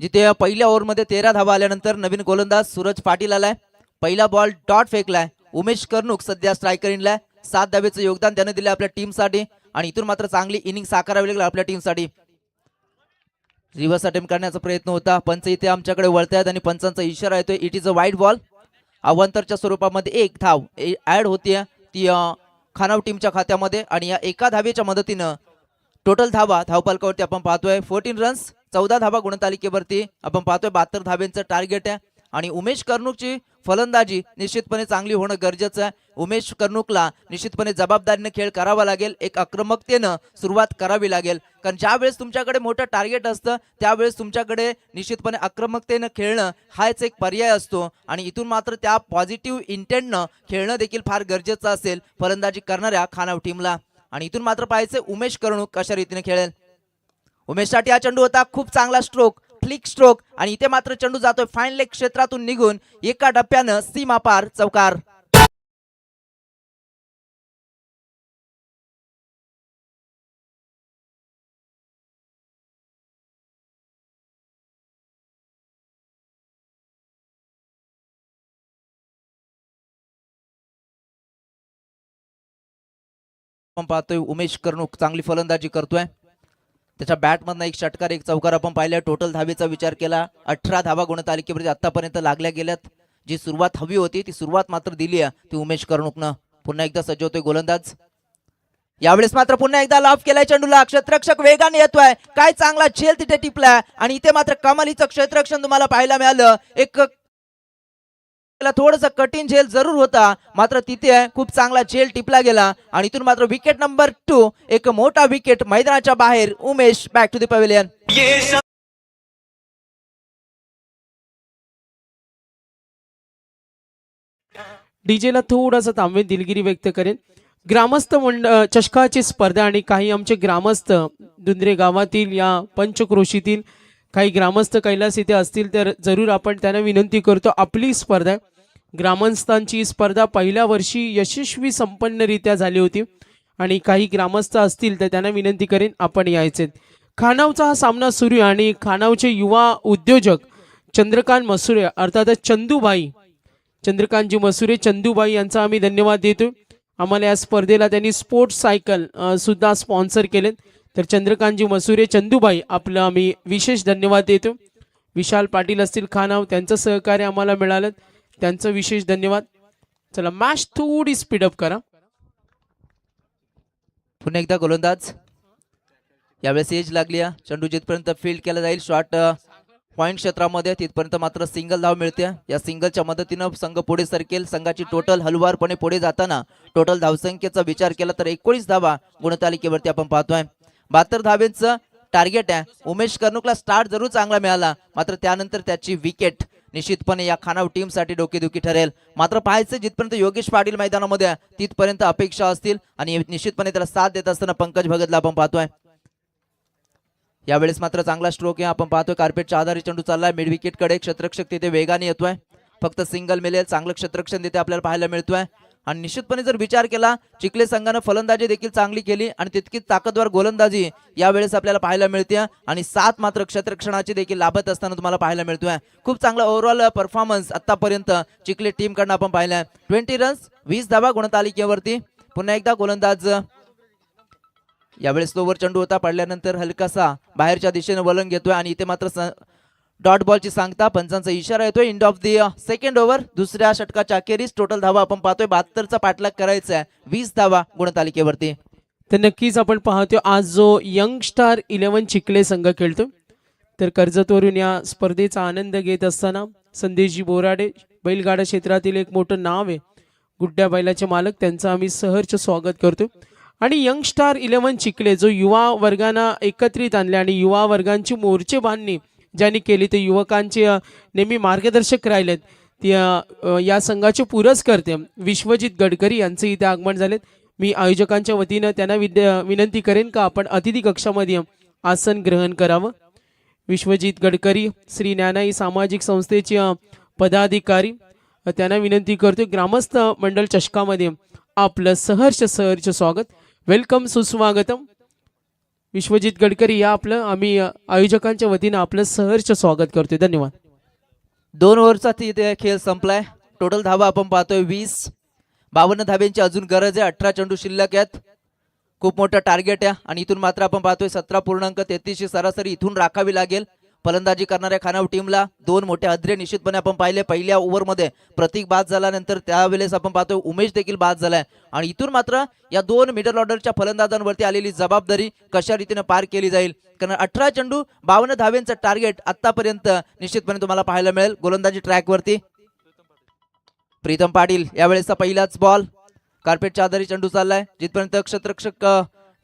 जिथे पहिल्या ओव्हरमध्ये 13 धावा आल्यानंतर नवीन गोलंदाज सूरज पाटील आलाय. पहिला बॉल डॉट फेकलाय. उमेश कर्णुक सध्या स्ट्रायकर इनलाय. 7 धावेचं योगदान त्याने दिलं आपल्या टीमसाठी आणि इथून मात्र चांगली इनिंग साकारावी लागली आपल्या टीमसाठी. रिव्हर्स अटेम्प्ट करण्याचा प्रयत्न होता. पंच इथे आमच्याकडे वळतायत आणि पंचांचा इशारा येतोय. It is a wide ball. अवांतरच्या स्वरूपामध्ये एक धाव ऍड होतीये ती खानाव टीमच्या खात्यामध्ये आणि या एका धावेच्या मदतीनं टोटल धावा धावफलकावरती आपण पाहतोय 14 रन्स. 14 धावा गुणतालिकेवरती आपण पाहतोय. 72 धाव्यांचं टार्गेट आहे आणि उमेश कर्णुकची फलंदाजी निश्चितपणे चांगली होणं गरजेचं आहे. उमेश कर्णुकला निश्चितपणे जबाबदारीने खेळ करावा लागेल. एक आक्रमकतेनं सुरुवात करावी लागेल, कारण ज्या वेळेस तुमच्याकडे मोठं टार्गेट असतं त्यावेळेस तुमच्याकडे निश्चितपणे आक्रमकतेनं खेळणं हाच एक पर्याय असतो आणि इथून मात्र त्या पॉझिटिव्ह इंटेंटनं खेळणं देखील फार गरजेचं असेल फलंदाजी करणाऱ्या खानाव टीमला. आणि इथून मात्र पाहायचं उमेश कर्णुक कशा रीतीने खेळेल. उमेशसाठी हा चेंडू होता. खूप चांगला स्ट्रोक, फ्लिक स्ट्रोक आणि इथे मात्र चेंडू जातोय फाईन लेग क्षेत्रातून निघून एका टप्प्यानं सीमा पार चौकार. आपण पाहतोय उमेश कर्णुक चांगली फलंदाजी करतोय. त्याच्या बॅटमधनं एक षटकार एक चौकार आपण पाहिला. टोटल धावेचा विचार केला 18 धावा गुणतालिकेवरती आतापर्यंत लागल्या गेल्यात. जी सुरुवात हवी होती ती सुरुवात मात्र दिली आहे ती उमेश कर्णुकनं. पुन्हा एकदा सज्ज होतोय गोलंदाज. यावेळेस मात्र पुन्हा एकदा लॉफ केलाय चेंडूला. क्षेत्ररक्षक वेगाने येतोय. काय चांगला झेल तिथे टिपलाय आणि इथे मात्र कमालीचं क्षेत्ररक्षण तुम्हाला पाहायला मिळालं. एक थोडस कठीण झेल जरूर होता, मात्र तिथे खूप चांगला झेल टिपला गेला आणि इथून मात्र विकेट नंबर 2 एक मोठा विकेट मैदानाच्या बाहेर. Umesh back to the pavilion. डीजेला थोडासा थांबवेन, दिलगिरी व्यक्त करेन. ग्रामस्थ चषकाची स्पर्धा आणि काही आमचे ग्रामस्थ दुंद्रे गावातील या पंचक्रोशीतील काही ग्रामस्थ कैलास इथे असतील तर जरूर आपण त्यांना विनंती करतो. आपली स्पर्धा ग्रामस्थांची स्पर्धा पहिल्या वर्षी यशस्वी संपन्नरित्या झाली होती आणि काही ग्रामस्थ असतील तर त्यांना विनंती करेन आपण यायचे. खानावचा हा सामना सुरू आहे आणि खानावचे युवा उद्योजक चंद्रकांत मसुरे अर्थातच चंद्रकांतजी मसुरे चंदूबाई यांचा आम्ही धन्यवाद देतो. आम्हाला या स्पर्धेला त्यांनी स्पोर्ट्स सायकल सुद्धा स्पॉन्सर केलेत. तर चंद्रकांतजी मसुरे चंदूबाई आपलं आम्ही विशेष धन्यवाद देतो. विशाल पाटील असतील खानाव, त्यांचं सहकार्य आम्हाला मिळालं, त्यांचं विशेष धन्यवाद. चला मॅच थोडी स्पीडअप करा. पुन्हा एकदा गोलंदाज, यावेळेस एज लागली आहे. चेंडू जिथपर्यंत फील्ड केला जाईल शॉट पॉइंट क्षेत्रामध्ये तिथपर्यंत मात्र सिंगल धाव मिळते. या सिंगलच्या मदतीनं संघ पुढे सरकेल. संघाची टोटल हलवारपणे पुढे जाताना टोटल धावसंख्येचा विचार केला तर 19 धावा गुणतालिकेवरती आपण पाहतोय. 72 धावेंचं टार्गेट आहे. उमेश कर्णुकला स्टार्ट जरूर चांगला मिळाला, मात्र त्यानंतर त्याची विकेट निश्चितपणे या खानाव टीम साठी डोकेदुखी ठरेल. मात्र पाहायचं जिथपर्यंत योगेश पाटील मैदानामध्ये आहे, तिथपर्यंत अपेक्षा असतील आणि निश्चितपणे त्याला साथ देत असताना पंकज भगतला आपण पाहतोय. यावेळेस मात्र चांगला स्ट्रोक आहे. आपण पाहतोय कार्पेटच्या आधारे चेंडू चाललाय मिड विकेट कडे. क्षेत्ररक्षक तिथे वेगाने येतोय. फक्त सिंगल मिळेल. चांगलं क्षेत्ररक्षण तिथे आपल्याला पाहायला मिळतोय. आणि निश्चितपणे जर विचार केला, चिखले संघानं फलंदाजी देखील चांगली केली आणि तितकीच ताकदवर गोलंदाजी यावेळेस आपल्याला पाहायला मिळते. आणि 7 मात्र क्षेत्ररक्षणाची देखील लाभत असताना तुम्हाला पाहायला मिळतोय. खूप चांगला ओव्हरऑल परफॉर्मन्स आतापर्यंत चिखले टीम कडनं आपण पाहिलाय. 20 रन्स 20 धावा गुणतालिकेवरती. पुन्हा एकदा गोलंदाज, यावेळेस स्लोवर चेंडू होता, पडल्यानंतर हलकासा बाहेरच्या दिशेने वळण घेतोय आणि इथे मात्र डॉट बॉलची सांगता पंचांचा इशारा येतोय. End of the second over, दुसऱ्या षटकाच्या अखेरीस टोटल धावा आपण पाहतोय 72चा पाठलाग करायचा आहे 20 धावा गुणतालिकेवरती. तर नक्कीच आपण पाहतोय आज जो यंग स्टार 11 चिखले संघ खेळतो, तर कर्जतवरून या स्पर्धेचा आनंद घेत असताना संदेशजी बोराडे बैलगाडा क्षेत्रातील एक मोठं नाव आहे, गुड्ड्या बैलाचे मालक, त्यांचं आम्ही सहर्ष स्वागत करतो. आणि यंग स्टार 11 चिखले जो युवा वर्गांना एकत्रित आणले आणि युवा वर्गांची मोर्चे बांधणी ज्यांनी केली, ते युवकांचे नेहमी मार्गदर्शक राहिलेत. या संघाचे पुरस्कर्ते विश्वजित गडकरी यांचे इथे आगमन झालेत. मी आयोजकांच्या वतीनं त्यांना विनंती करेन का आपण अतिथी कक्षामध्ये आसन ग्रहण करावं. विश्वजित गडकरी श्री ज्ञानाई सामाजिक संस्थेचे पदाधिकारी, त्यांना विनंती करतो ग्रामस्थ मंडळ चषकामध्ये आपलं सहर्ष स्वागत. वेलकम, सुस्वागतम. विश्वजित गडकरी या आपलं आम्ही आयोजकांच्या वतीनं आपलं सहर्ष स्वागत करतोय. धन्यवाद. 2 ओव्हरचा तिथे खेळ संपलाय. टोटल धावा आपण पाहतोय 20. 52 धाब्यांची अजून गरज आहे. 18 चेंडू शिल्लक आहेत. खूप मोठं टार्गेट आहे आणि इथून मात्र आपण पाहतोय 17.33 सरासरी इथून राखावी लागेल. फलंदाजी करणाऱ्या खानाव टीमला 2 मोठे हद्रे निश्चितपणे आपण पाहिले. पहिल्या ओव्हरमध्ये प्रतीक बाद झाल्यानंतर त्यावेळेस आपण पाहतोय उमेश देखील बाद झालाय आणि इथून मात्र या 2 मिडल ऑर्डरच्या फलंदाजांवरती आलेली जबाबदारी कशा रीतीने पार केली जाईल. कारण 18 चेंडू 52 धाव्यांचं टार्गेट आतापर्यंत निश्चितपणे तुम्हाला पाहायला मिळेल गोलंदाजी ट्रॅकवरती. प्रीतम पाटील, यावेळेसचा पहिलाच बॉल. कार्पेटच्या आधारे चेंडू चाललाय. जिथपर्यंत क्षेत्ररक्षक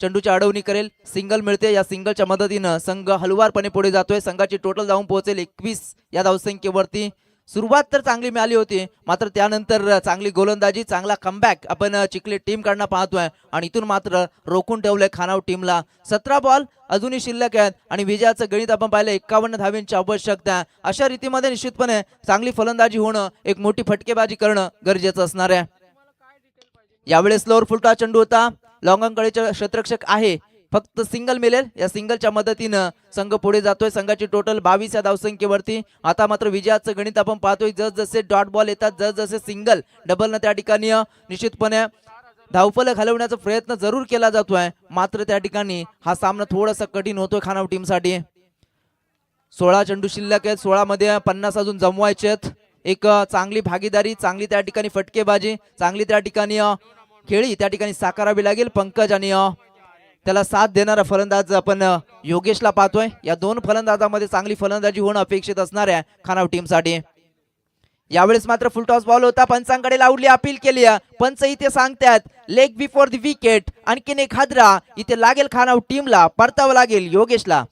चेंडूची अडवणी करेल, सिंगल मिळते. या सिंगलच्या मदतीनं संघ हलवारपणे पुढे जातोय. संघाची टोटल धावून पोहोचेल 21 या धावसंख्येवरती. सुरुवात तर चांगली मिळाली होती, मात्र त्यानंतर चांगली गोलंदाजी, चांगला कमबॅक आपण चिखले टीम कडनं पाहतोय आणि इथून मात्र रोखून ठेवलंय खानाव टीमला. 17 बॉल अजूनही शिल्लक आहेत आणि विजयाचं गणित आपण पाहिलं 51 धाव्यांची आवश्यकता. अशा रीतीमध्ये निश्चितपणे चांगली फलंदाजी होणं, एक मोठी फटकेबाजी करणं गरजेचं असणार आहे. यावेळेस स्लोअर फुलटा चेंडू होता. लॉंग अंकळीचे क्षेत्ररक्षक आहे, फक्त सिंगल मिळेल. या सिंगलच्या मदतीनं संघ पुढे जातोय. संघाची टोटल 22 या धावसंख्येवरती. आता मात्र विजयाचं गणित आपण पाहतोय. जसजसे डॉट बॉल येतात, जसजसे सिंगल डबल न त्या ठिकाणी निश्चितपणे धावफलक हलवण्याचा प्रयत्न जरूर केला जातोय, मात्र त्या ठिकाणी हा सामना थोडासा कठीण होतोय खानाव टीमसाठी. 16 चेंडू शिल्लक आहेत. 16 मध्ये 50 अजून जमवायचे आहेत. एक चांगली भागीदारी, चांगली त्या ठिकाणी फटकेबाजी, चांगली त्या ठिकाणी खेळी त्या ठिकाणी साकारावी लागेल. पंकज आणि त्याला साथ देणारा फलंदाज आपण योगेशला पाहतोय. या 2 फलंदाजामध्ये चांगली फलंदाजी होणं अपेक्षित असणार आहे खानाव टीमसाठी. यावेळेस मात्र फुल टॉस बॉल होता. पंचांकडे लावली, अपील केली. पंच इथे सांगतात लेग बिफोर द विकेट. आणखीन एक हादरा इथे लागेल खानाव टीमला, परतावं लागेल योगेशला.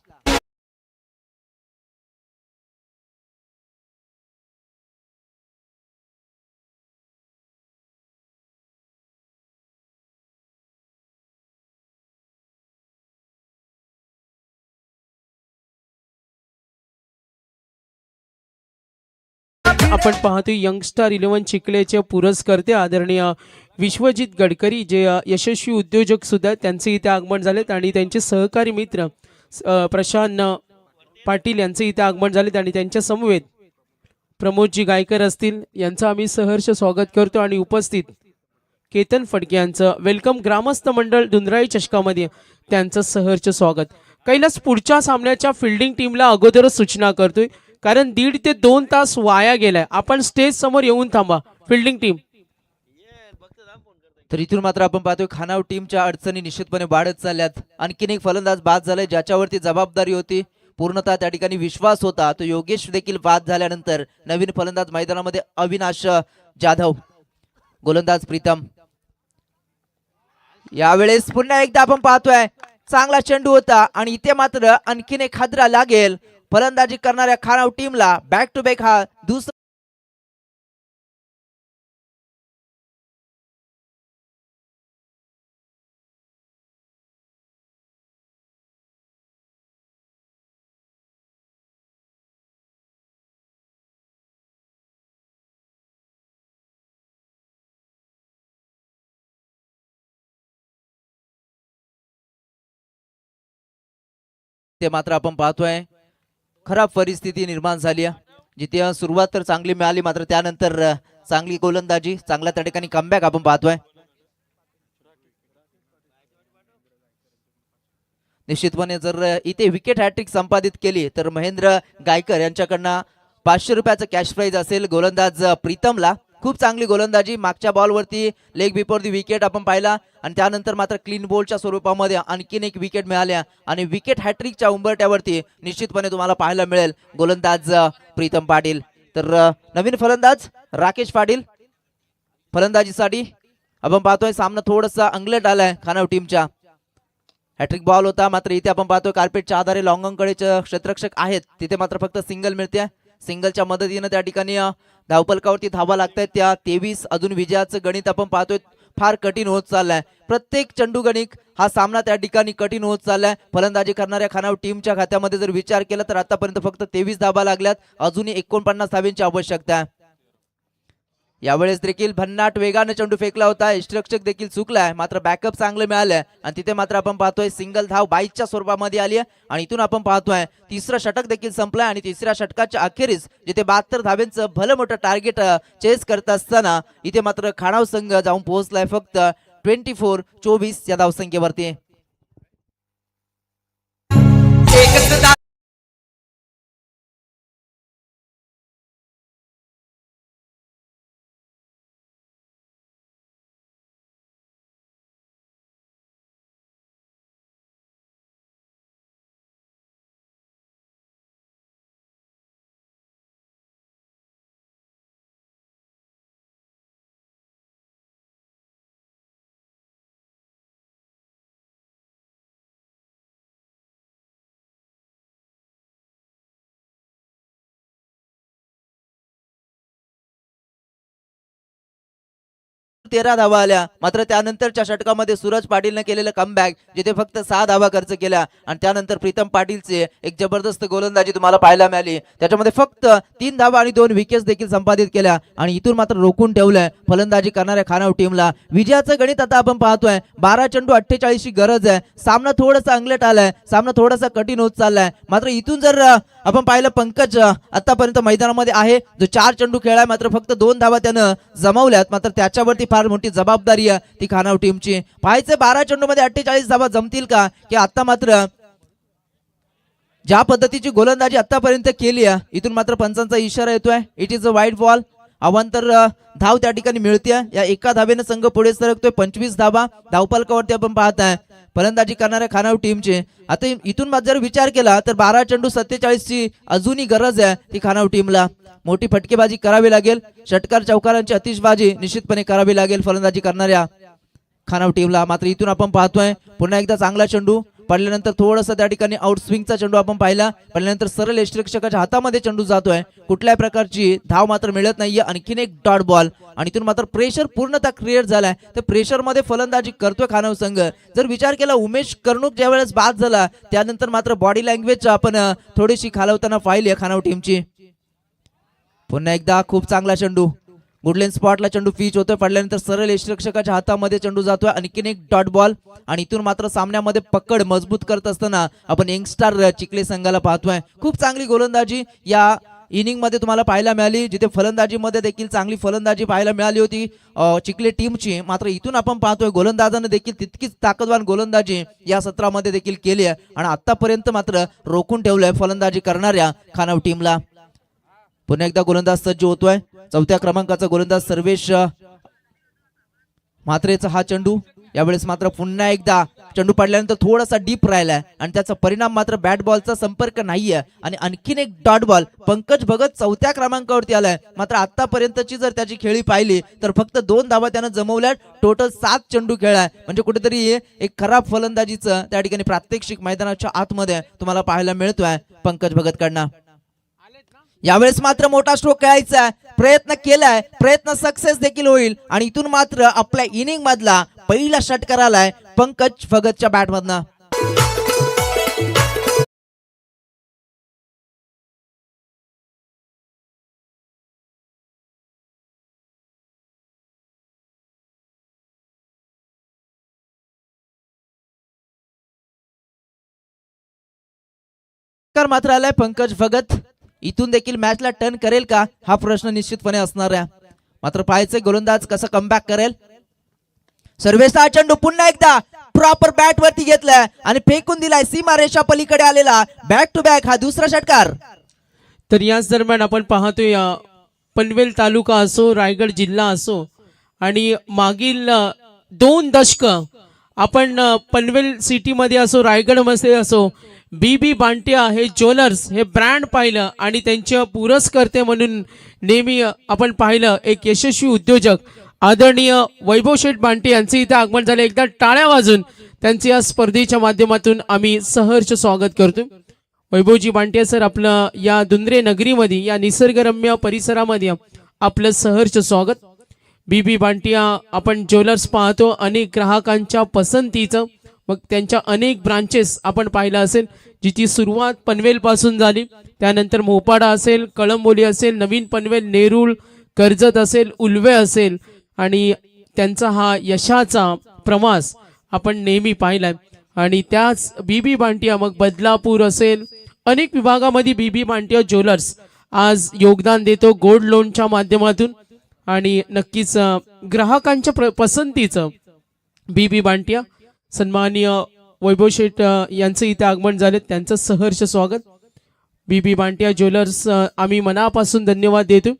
आपण पाहतोय यंगस्टार 11 चिखलेचे पुरस्कर्ते आदरणीय विश्वजित गडकरी, जे यशस्वी उद्योजक सुद्धा, त्यांचे इथे आगमन झालेत आणि त्यांचे सहकारी मित्र प्रशांत पाटील यांचे इथे आगमन झालेत आणि त्यांच्या समवेत प्रमोदजी गायकर असतील, यांचं आम्ही सहर्ष स्वागत करतो. आणि उपस्थित केतन फडके यांचं वेलकम. ग्रामस्थ मंडळ दुंदराई चषकामध्ये त्यांचं सहर्ष स्वागत. कैलास पुढच्या सामन्याच्या फिल्डिंग टीमला अगोदरच सूचना करतोय कारण 1.5 ते 2 तास वाया गेलाय. आपण स्टेज समोर येऊन थांबा फिल्डिंग टीम. तर इथून मात्र आपण पाहतोय खानाव टीमच्या अडचणी निश्चितपणे वाढत चालल्यात. आणखीन एक फलंदाज बाद झालाय ज्याच्यावरती जबाबदारी होती, पूर्णतः त्या ठिकाणी विश्वास होता, तो योगेश देखील बाद झाल्यानंतर नवीन फलंदाज मैदानामध्ये अविनाश जाधव, गोलंदाज प्रीतम. यावेळेस पुन्हा एकदा आपण पाहतोय चांगला चेंडू होता आणि इथे मात्र आणखीन एक हादरा लागेल फलंदाजी करणाऱ्या खानाव टीमला. बॅक टू बॅक हा दुसरा ते मात्र आपण पाहतोय खराब परिस्थिती निर्माण झाली आहे. जिथे सुरुवात तर चांगली मिळाली, मात्र त्यानंतर चांगली गोलंदाजी, चांगल्या त्या ठिकाणी कमबॅक आपण पाहतोय. निश्चितपणे जर इथे विकेट हॅट्रिक संपादित केली तर महेंद्र गायकर यांच्याकडनं 500 रुपयाचं कॅश प्राइज असेल गोलंदाज प्रीतमला. खूप चांगली गोलंदाजी, मागच्या बॉलवरती लेग बिफोर दी विकेट आपण पाहिला आणि त्यानंतर मात्र क्लीन बोल्डच्या स्वरूपामध्ये आणखीन एक विकेट मिळाल्या आणि विकेट हॅट्रिकच्या उंबरट्यावरती निश्चितपणे तुम्हाला पाहायला मिळेल गोलंदाज प्रीतम पाटील. तर नवीन फलंदाज राकेश पाटील फलंदाजीसाठी आपण पाहतोय. सामना थोडासा अंगलट आलाय खानाव टीमच्या. हॅट्रिक बॉल होता, मात्र इथे आपण पाहतोय कार्पेटच्या आधारे लॉंगकडे क्षेत्ररक्षक आहेत, तिथे मात्र फक्त सिंगल मिळते. सिंगलच्या मदतीने त्या ठिकाणी धावपलकावरती धावा लागतायत. त्या 23 अजून विजयाचं गणित आपण पाहतोय फार कठीण होत चाललंय. प्रत्येक चेंडू गणित हा सामना त्या ठिकाणी कठीण होत चाललाय. फलंदाजी करणाऱ्या खानाव टीमच्या खात्यामध्ये जर विचार केला तर आतापर्यंत फक्त 23 धावा लागल्यात, अजूनही 49 धावांची आवश्यकता आहे. यावेळेस देखील भन्नाट वेगाने चेंडू फेकला होता, यष्टिरक्षक देखील चुकलाय, मात्र बॅकअप चांगलं मिळालंय आणि तिथे मात्र आपण पाहतोय सिंगल धाव 22च्या स्वरूपामध्ये आली आहे. आणि इथून आपण पाहतोय तिसरं षटक देखील संपलंय आणि तिसऱ्या षटकाच्या अखेरीस जिथे 72 धावांचं भलं मोठं टार्गेट चेस करत असताना इथे मात्र खानाव संघ जाऊन पोहोचलाय फक्त 24-24 या धावसंख्येवरती. तेरा धावा आल्या, मात्र त्यानंतरच्या षटकामध्ये सूरज पाटीलने केलेलं कमबॅक जिथे फक्त 6 धावा खर्च केल्या आणि त्यानंतर प्रीतम पाटीलचे एक जबरदस्त गोलंदाजी तुम्हाला पाहायला मिळाली. त्याच्यामध्ये फक्त 3 धावा आणि 2 विकेट्स देखील संपादित केल्या आणि इथून मात्र रोखून ठेवलंय फलंदाजी करणाऱ्या खानाव टीमला. विजयाचं गणित आता आपण पाहतोय 12 चेंडू 48 ची गरज आहे. सामना थोडासा अंगलट आलाय, सामना थोडासा कठीण होत चाललाय, मात्र इथून जर आपण पाहिलं पंकज आतापर्यंत मैदानामध्ये आहे जो 4 चेंडू खेळाय, मात्र फक्त 2 धावा त्यानं जमवल्यात, मात्र त्याच्यावरती फार मोठी जबाबदारी आहे ती खानाव टीमची. पाहायचं 12 चेंडू मध्ये 48 धावा जमतील का, की आता मात्र ज्या पद्धतीची गोलंदाजी आतापर्यंत केली आहे इथून मात्र पंचांचा इशारा येतोय it is a wide ball. अवांतर धाव त्या ठिकाणी मिळते. या एका धावेने संघ पुढे सरकतोय 25 धावा धावपलकावरती आपण पाहताय फलंदाजी करणाऱ्या खानाव टीमचे. आता इथून जर विचार केला तर 12 चेंडू 47 ची अजूनही गरज आहे ती खानाव टीमला. मोठी फटकेबाजी करावी लागेल, षटकार चौकारांची अतिशबाजी निश्चितपणे करावी लागेल फलंदाजी करणाऱ्या खानाव टीमला. मात्र इथून आपण पाहतोय पुन्हा एकदा चांगला चेंडू पडल्यानंतर थोडंसं त्या ठिकाणी आउटस्विंगचा चेंडू आपण पाहिला, पडल्यानंतर सरळ यष्टिरक्षकाच्या हातामध्ये चेंडू जातोय, कुठल्याही प्रकारची धाव मात्र मिळत नाहीये. आणखीन एक डॉट बॉल आणि इथून मात्र प्रेशर पूर्णतः क्रिएट झालाय. तर प्रेशर मध्ये फलंदाजी करतोय खानाव संघ. जर विचार केला उमेश कर्णूक ज्या वेळेस बाद झाला त्यानंतर मात्र बॉडी लँग्वेज आपण थोडीशी खालवताना पाहिली आहे खानाव टीमची. पुन्हा एकदा खूप चांगला चेंडू गुडलेन स्पॉटला चेंडू पिच होतोय, पडल्यानंतर सरळ यष्टिरक्षकाच्या हातामध्ये चेंडू जातोय. आणखीन एक डॉट बॉल आणि इथून मात्र सामन्यामध्ये पकड मजबूत करत असताना आपण यंगस्टार चिखले संघाला पाहतोय. खूप चांगली गोलंदाजी या इनिंग मध्ये तुम्हाला पाहायला मिळाली, जिथे फलंदाजीमध्ये देखील चांगली फलंदाजी पाहायला मिळाली होती चिखले टीमची. मात्र इथून आपण पाहतोय गोलंदाजाने देखील तितकीच ताकदवान गोलंदाजी या सत्रामध्ये देखील केली आहे आणि आतापर्यंत मात्र रोखून ठेवलंय फलंदाजी करणाऱ्या खानाव टीमला. पुन्हा एकदा गोलंदाज सज्ज होतोय. चौथ्या क्रमांकाचा गोलंदाज सर्वेश म्हात्रेचा हा चेंडू. यावेळेस मात्र पुन्हा एकदा चेंडू पडल्यानंतर थोडासा डीप राहिलाय आणि त्याचा परिणाम मात्र बॅट बॉलचा संपर्क नाहीये आणि आणखीन एक डॉट बॉल. पंकज भगत चौथ्या क्रमांकावरती आलाय. मात्र आतापर्यंतची जर त्याची खेळी पाहिली तर फक्त 2 धावा त्यानं जमवल्या. टोटल 7 चेंडू खेळाय. म्हणजे कुठेतरी एक खराब फलंदाजीचं त्या ठिकाणी प्रात्यक्षिक मैदानाच्या आतमध्ये तुम्हाला पाहायला मिळतोय पंकज भगत कडनं. यावेळेस मात्र मोठा स्ट्रोक खेळायचा प्रयत्न केलाय. प्रयत्न सक्सेस देखील होईल आणि इथून मात्र आपल्या इनिंग मधला पहिला षटकार आलाय पंकज भगतच्या बॅट मधनं. मात्र आलाय पंकज भगत. इथून देखील मॅचला टर्न करेल का हा प्रश्न निश्चितपणे असणार आहे. मात्र पाहायचे गोलंदाज कसं कमबॅक करेल. सर्वेचा चेंडू पुन्हा एकदा प्रॉपर बॅट वरती घेतलाय आणि फेकून दिलाय सीमारेषा पलीकडे आलेला. बॅक टू बॅक हा दुसरा षटकार. तर याच दरम्यान आपण पाहतोय पनवेल तालुका असो रायगड जिल्हा असो आणि मागील 2 दशक आपण पनवेल सिटीमध्ये असो रायगड मध्ये असो बीबी बांटिया हे ज्वेलर्स हे ब्रँड पाहिलं आणि त्यांचे पुरस्कर्ते म्हणून नेहमी आपण पाहिलं एक यशस्वी उद्योजक आदरणीय वैभव शेठ बांटे यांचे इथे आगमन झाले. एकदा टाळ्या वाजून त्यांचे या स्पर्धेच्या माध्यमातून आम्ही सहर्ष स्वागत करतो. वैभवजी बांटे सर आपलं या दुंद्रे नगरीमध्ये या निसर्गरम्य परिसरामध्ये आपलं सहर्ष स्वागत. बीबी बांटिया आपण ज्वेलर्स पाहतो अनेक ग्राहकांच्या पसंतीचं मग त्यांच्या अनेक ब्रांचेस आपण पाहिलं असेल जिची सुरुवात पनवेल पासून झाली. त्यानंतर मोपाडा असेल कळंबोली असेल नवीन पनवेल नेरूळ कर्जत असेल उल्वे असेल आणि त्यांचा हा यशाचा प्रवास आपण नेहमी पाहिलाय. आणि त्याच बीबी बांटिया मग बदलापूर असेल अनेक विभागामध्ये बीबी बांटिया ज्वेलर्स आज योगदान देतो गोल्ड लोनच्या माध्यमातून आणि नक्कीच ग्राहकांच्या पसंतीचं बीबी बांटिया. सन्माननीय वैभव शेठ यांचं इथे आगमन झाले त्यांचं सहर्ष स्वागत. बीबी बांटिया ज्वेलर्स आम्ही मनापासून धन्यवाद देतो.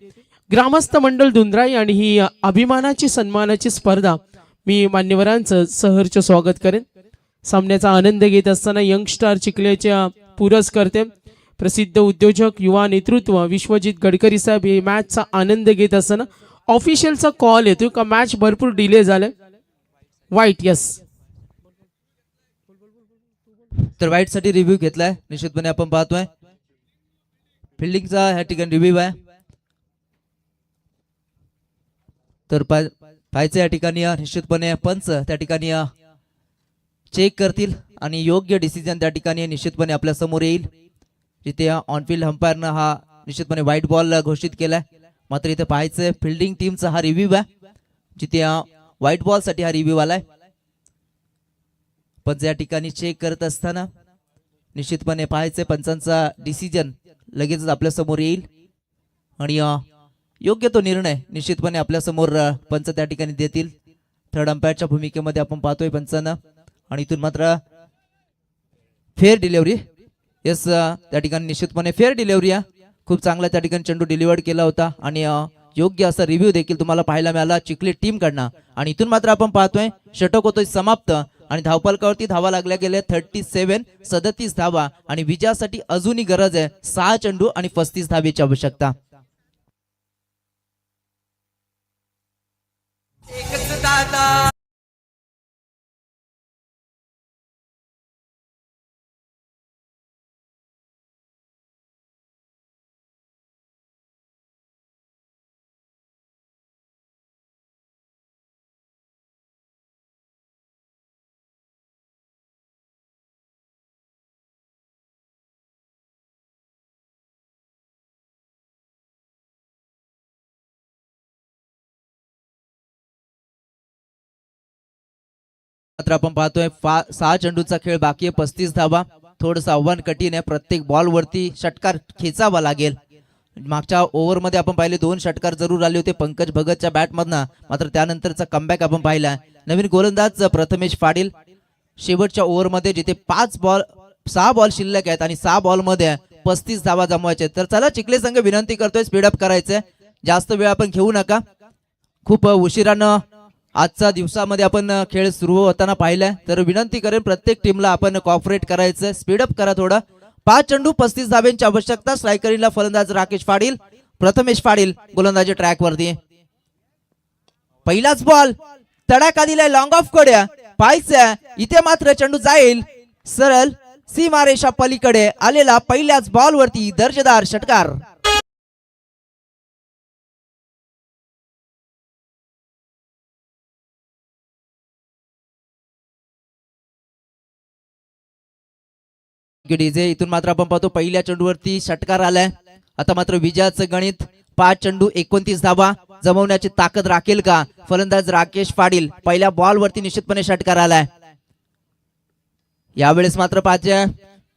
ग्रामस्थ मंडळ दुंद्राई आणि ही अभिमानाची सन्मानाची स्पर्धा मी मान्यवरांचं सहर्ष स्वागत करेन. सामन्याचा आनंद घेत असताना यंग स्टार चिखल्याच्या पुरस्कर्ते प्रसिद्ध उद्योजक युवा नेतृत्व विश्वजित गडकरी साहेब हे मॅचचा आनंद घेत असताना ऑफिशियलचा कॉल येतो का मॅच भरपूर डिले झालाय. वाईट यस तर वाईट साठी रिव्ह्यू घेतलाय. निश्चितपणे आपण पाहतोय फिल्डिंगचा ह्या ठिकाणी रिव्ह्यू आहे. तर पाहायचं या ठिकाणी निश्चितपणे पंच त्या ठिकाणी चेक करतील आणि योग्य डिसिजन त्या ठिकाणी निश्चितपणे आपल्या समोर येईल. जिथे ऑनफिल्ड अंपायरनं हा निश्चितपणे व्हाईट बॉल घोषित केलाय. मात्र इथे पाहायचं फिल्डिंग टीमचा हा रिव्ह्यू आहे जिथे व्हाईट बॉल साठी हा रिव्ह्यू आलाय. पंच या ठिकाणी चेक करत असताना निश्चितपणे पाहायचं पंचांचा डिसिजन लगेचच आपल्या समोर येईल आणि योग्य तो निर्णय निश्चितपणे आपल्या समोर पंच त्या ठिकाणी देतील. थर्ड अंपायरच्या भूमिकेमध्ये आपण पाहतोय पंचांना आणि इथून मात्र फेअर डिलिव्हरी. येस त्या ठिकाणी निश्चितपणे फेअर डिलिव्हरी खूप चांगला त्या ठिकाणी चेंडू डिलिव्हर्ड केला होता आणि योग्य असा रिव्ह्यू देखील तुम्हाला पाहायला मिळाला चिखली टीम कडनं. आणि इथून मात्र आपण पाहतोय षटक होतोय समाप्त आणि धावफलकावरती धावा लागल्या गेल्या 37 धावा आणि विजयासाठी अजूनही गरज आहे 6 चेंडू आणि 35 धावेची आवश्यकता. मात्र आपण पाहतोय 6 चेंडूचा खेळ बाकी आहे 35 धावा. थोडंसं आव्हान कठीण आहे. प्रत्येक बॉल वरती षटकार खेचावा लागेल. मागच्या ओव्हर मध्ये आपण पाहिले 2 षटकार जरूर आले होते पंकज भगतच्या बॅट मधनं. मात्र त्यानंतरचा कमबॅक आपण पाहिला. नवीन गोलंदाज प्रथमेश पाटील शेवटच्या ओव्हर मध्ये जिथे 6 बॉल शिल्लक आहेत आणि 6 बॉल मध्ये 35 धावा जमवायचे. तर चला चिखले संघ विनंती करतोय स्पीडअप करायचंय, जास्त वेळ आपण घेऊ नका. खूप उशिरानं आजच्या दिवसामध्ये आपण खेळ सुरू होताना पाहिलाय. तर विनंती करेन प्रत्येक टीमला आपण कॉपरेट करायचं, स्पीडअप करा थोडं. 5 चेंडू 35 धाब्यांची आवश्यकता. स्ट्रायकरीला फलंदाज राकेश पाटील, प्रथमेश पाटील गोलंदाजी ट्रॅक वरती. पहिलाच बॉल तडाखा दिलाय लॉंग ऑफ कडे पाहायचं. इथे मात्र चेंडू जाईल सरळ सीमारेषा पलीकडे आलेला पहिल्याच बॉल वरती दर्जेदार षटकार. डीजे इथून मात्र आपण पाहतो पहिल्या चेंडूवरती षटकार आलाय. आता मात्र विजयाचं गणित. 5 चेंडू 29 धावा जमवण्याची ताकद राखेल का फलंदाज राकेश पाटील. पहिल्या बॉल वरती निश्चितपणे षटकार आलाय. यावेळेस मात्र 5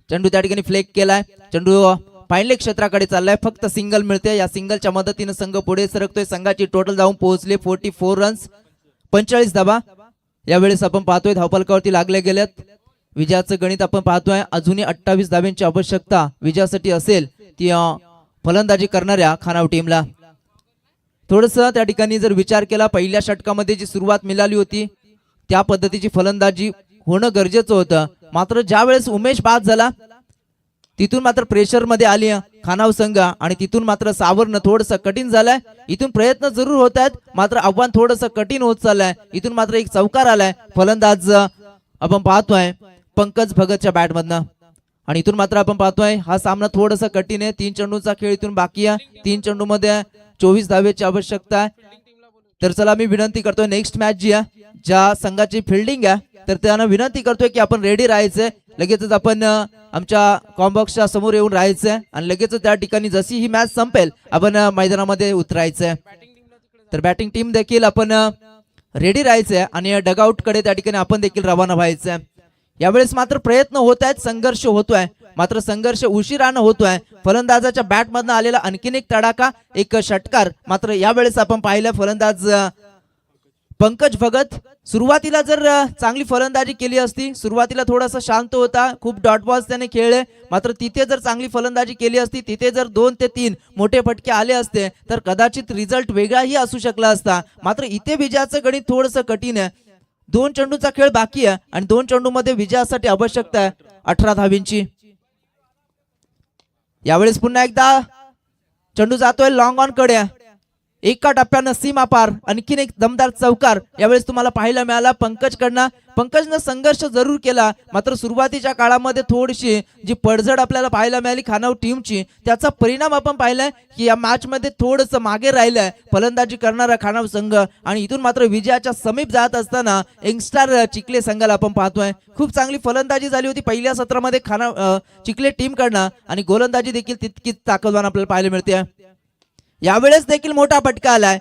चेंडू त्या ठिकाणी फ्लेक केलाय. चेंडू फायनल क्षेत्राकडे चाललाय. फक्त सिंगल मिळते. या सिंगलच्या मदतीने संघ पुढे सरकतोय. संघाची टोटल जाऊन पोहोचले 44 रन्स 45 धावा. यावेळेस आपण पाहतोय धावफलकावरती लागले गेलेत. विजयाचं गणित आपण पाहतोय. अजूनही 28 धाब्यांची आवश्यकता विजयासाठी असेल ती फलंदाजी करणाऱ्या खानाव टीमला. थोडस त्या ठिकाणी जर विचार केला पहिल्या षटकामध्ये जी सुरुवात मिळाली होती त्या पद्धतीची फलंदाजी होणं गरजेचं होतं. मात्र ज्या वेळेस उमेश बाद झाला तिथून मात्र प्रेशर मध्ये आली खानाव संघ आणि तिथून मात्र सावरणं थोडस कठीण झालंय. इथून प्रयत्न जरूर होत आहेत मात्र आव्हान थोडस कठीण होत चाललंय. इथून मात्र एक चौकार आलाय फलंदाज आपण पाहतोय पंकज भगतच्या बॅट मधनं आणि इथून मात्र आपण पाहतोय हा सामना थोडासा कठीण आहे. 3 चेंडूचा खेळ इथून बाकी आहे. 3 चेंडू मध्ये 24 धावेची आवश्यकता आहे. तर चला मी विनंती करतोय नेक्स्ट मॅच जी आहे ज्या संघाची फिल्डिंग आहे तर त्यांना विनंती करतोय की आपण रेडी राहायचंय. लगेचच आपण आमच्या कॉम्बॉक्सच्या समोर येऊन राहायचंय आणि लगेच त्या ठिकाणी जशी ही मॅच संपेल आपण मैदानामध्ये उतरायचंय. तर बॅटिंग टीम देखील आपण रेडी राहायचंय आणि डगआउट कडे त्या ठिकाणी आपण देखील रवाना व्हायचंय. यावेळेस मात्र प्रयत्न होत आहेत, संघर्ष होतोय मात्र संघर्ष उशिरानं होतोय. फलंदाजाच्या बॅट मधनं आलेला आणखीन एक तडाखा एक षटकार. मात्र यावेळेस आपण पाहिलं फलंदाज पंकज भगत सुरुवातीला जर चांगली फलंदाजी केली असती, सुरुवातीला थोडासा शांत होता, खूप डॉट बॉल्स त्याने खेळले. मात्र तिथे जर चांगली फलंदाजी केली असती, तिथे जर 2 ते 3 मोठे फटके आले असते तर कदाचित रिझल्ट वेगळाही असू शकला असता. मात्र इथे विजयाचं गणित थोडंसं कठीण आहे. 2 चेंडूचा खेळ बाकी आहे आणि 2 चेंडू मध्ये विजयासाठी आवश्यकता आहे 18 धावींची. यावेळेस पुन्हा एकदा चेंडू जातोय लॉंग ऑन कडे. एका टप्प्यानं सीमा पार आणखीन एक दमदार चौकार यावेळेस तुम्हाला पाहायला मिळाला पंकजकडनं. पंकजनं संघर्ष जरूर केला मात्र सुरुवातीच्या काळामध्ये थोडीशी जी पडझड आपल्याला पाहायला मिळाली खानाव टीमची त्याचा परिणाम आपण पाहिलाय की या मॅच मध्ये थोडस मागे राहिलंय फलंदाजी करणारा खानाव संघ आणि इथून मात्र विजयाच्या समीप जात असताना यंगस्टर चिखले संघाला आपण पाहतोय. खूप चांगली फलंदाजी झाली होती पहिल्या सत्रामध्ये खानाव चिखले टीम कडनं आणि गोलंदाजी देखील तितकीच ताकदवान आपल्याला पाहायला मिळते. यावेळेस देखील मोठा फटका आलाय,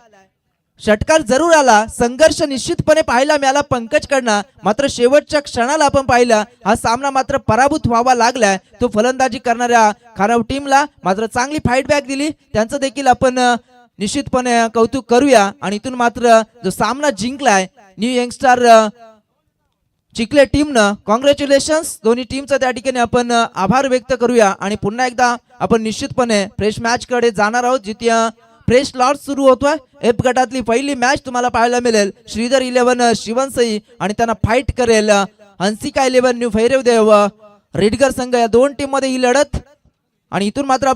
षटकार जरूर आला, संघर्ष निश्चितपणे पाहायला मिळाला पंकज कडनं. मात्र शेवटच्या क्षणाला आपण पाहिलं हा सामना मात्र पराभूत व्हावा लागलाय तो फलंदाजी करणाऱ्या खानाव टीमला. मात्र चांगली फाईट बॅक दिली त्यांचं देखील आपण निश्चितपणे कौतुक करूया. आणि इथून मात्र जो सामना जिंकलाय न्यू यंगस्टर चिखले टीमनं कॉंग्रॅच्युलेशन्स. दोन्ही टीमचं त्या ठिकाणी आपण आभार व्यक्त करूया आणि पुन्हा एकदा आपण निश्चितपणे फ्रेश मॅच कडे जाणार आहोत जिथे फ्रेश लॉट सुरू होतोय. एफ गटातली पहिली मॅच तुम्हाला पाहायला मिळेल. श्रीधर 11 शिवनसई आणि त्यांना फाईट करेल हंसिका 11 न्यू भैरवदेव रेडगर संघ. या 2 टीम मध्ये ही लढत आणि इथून मात्र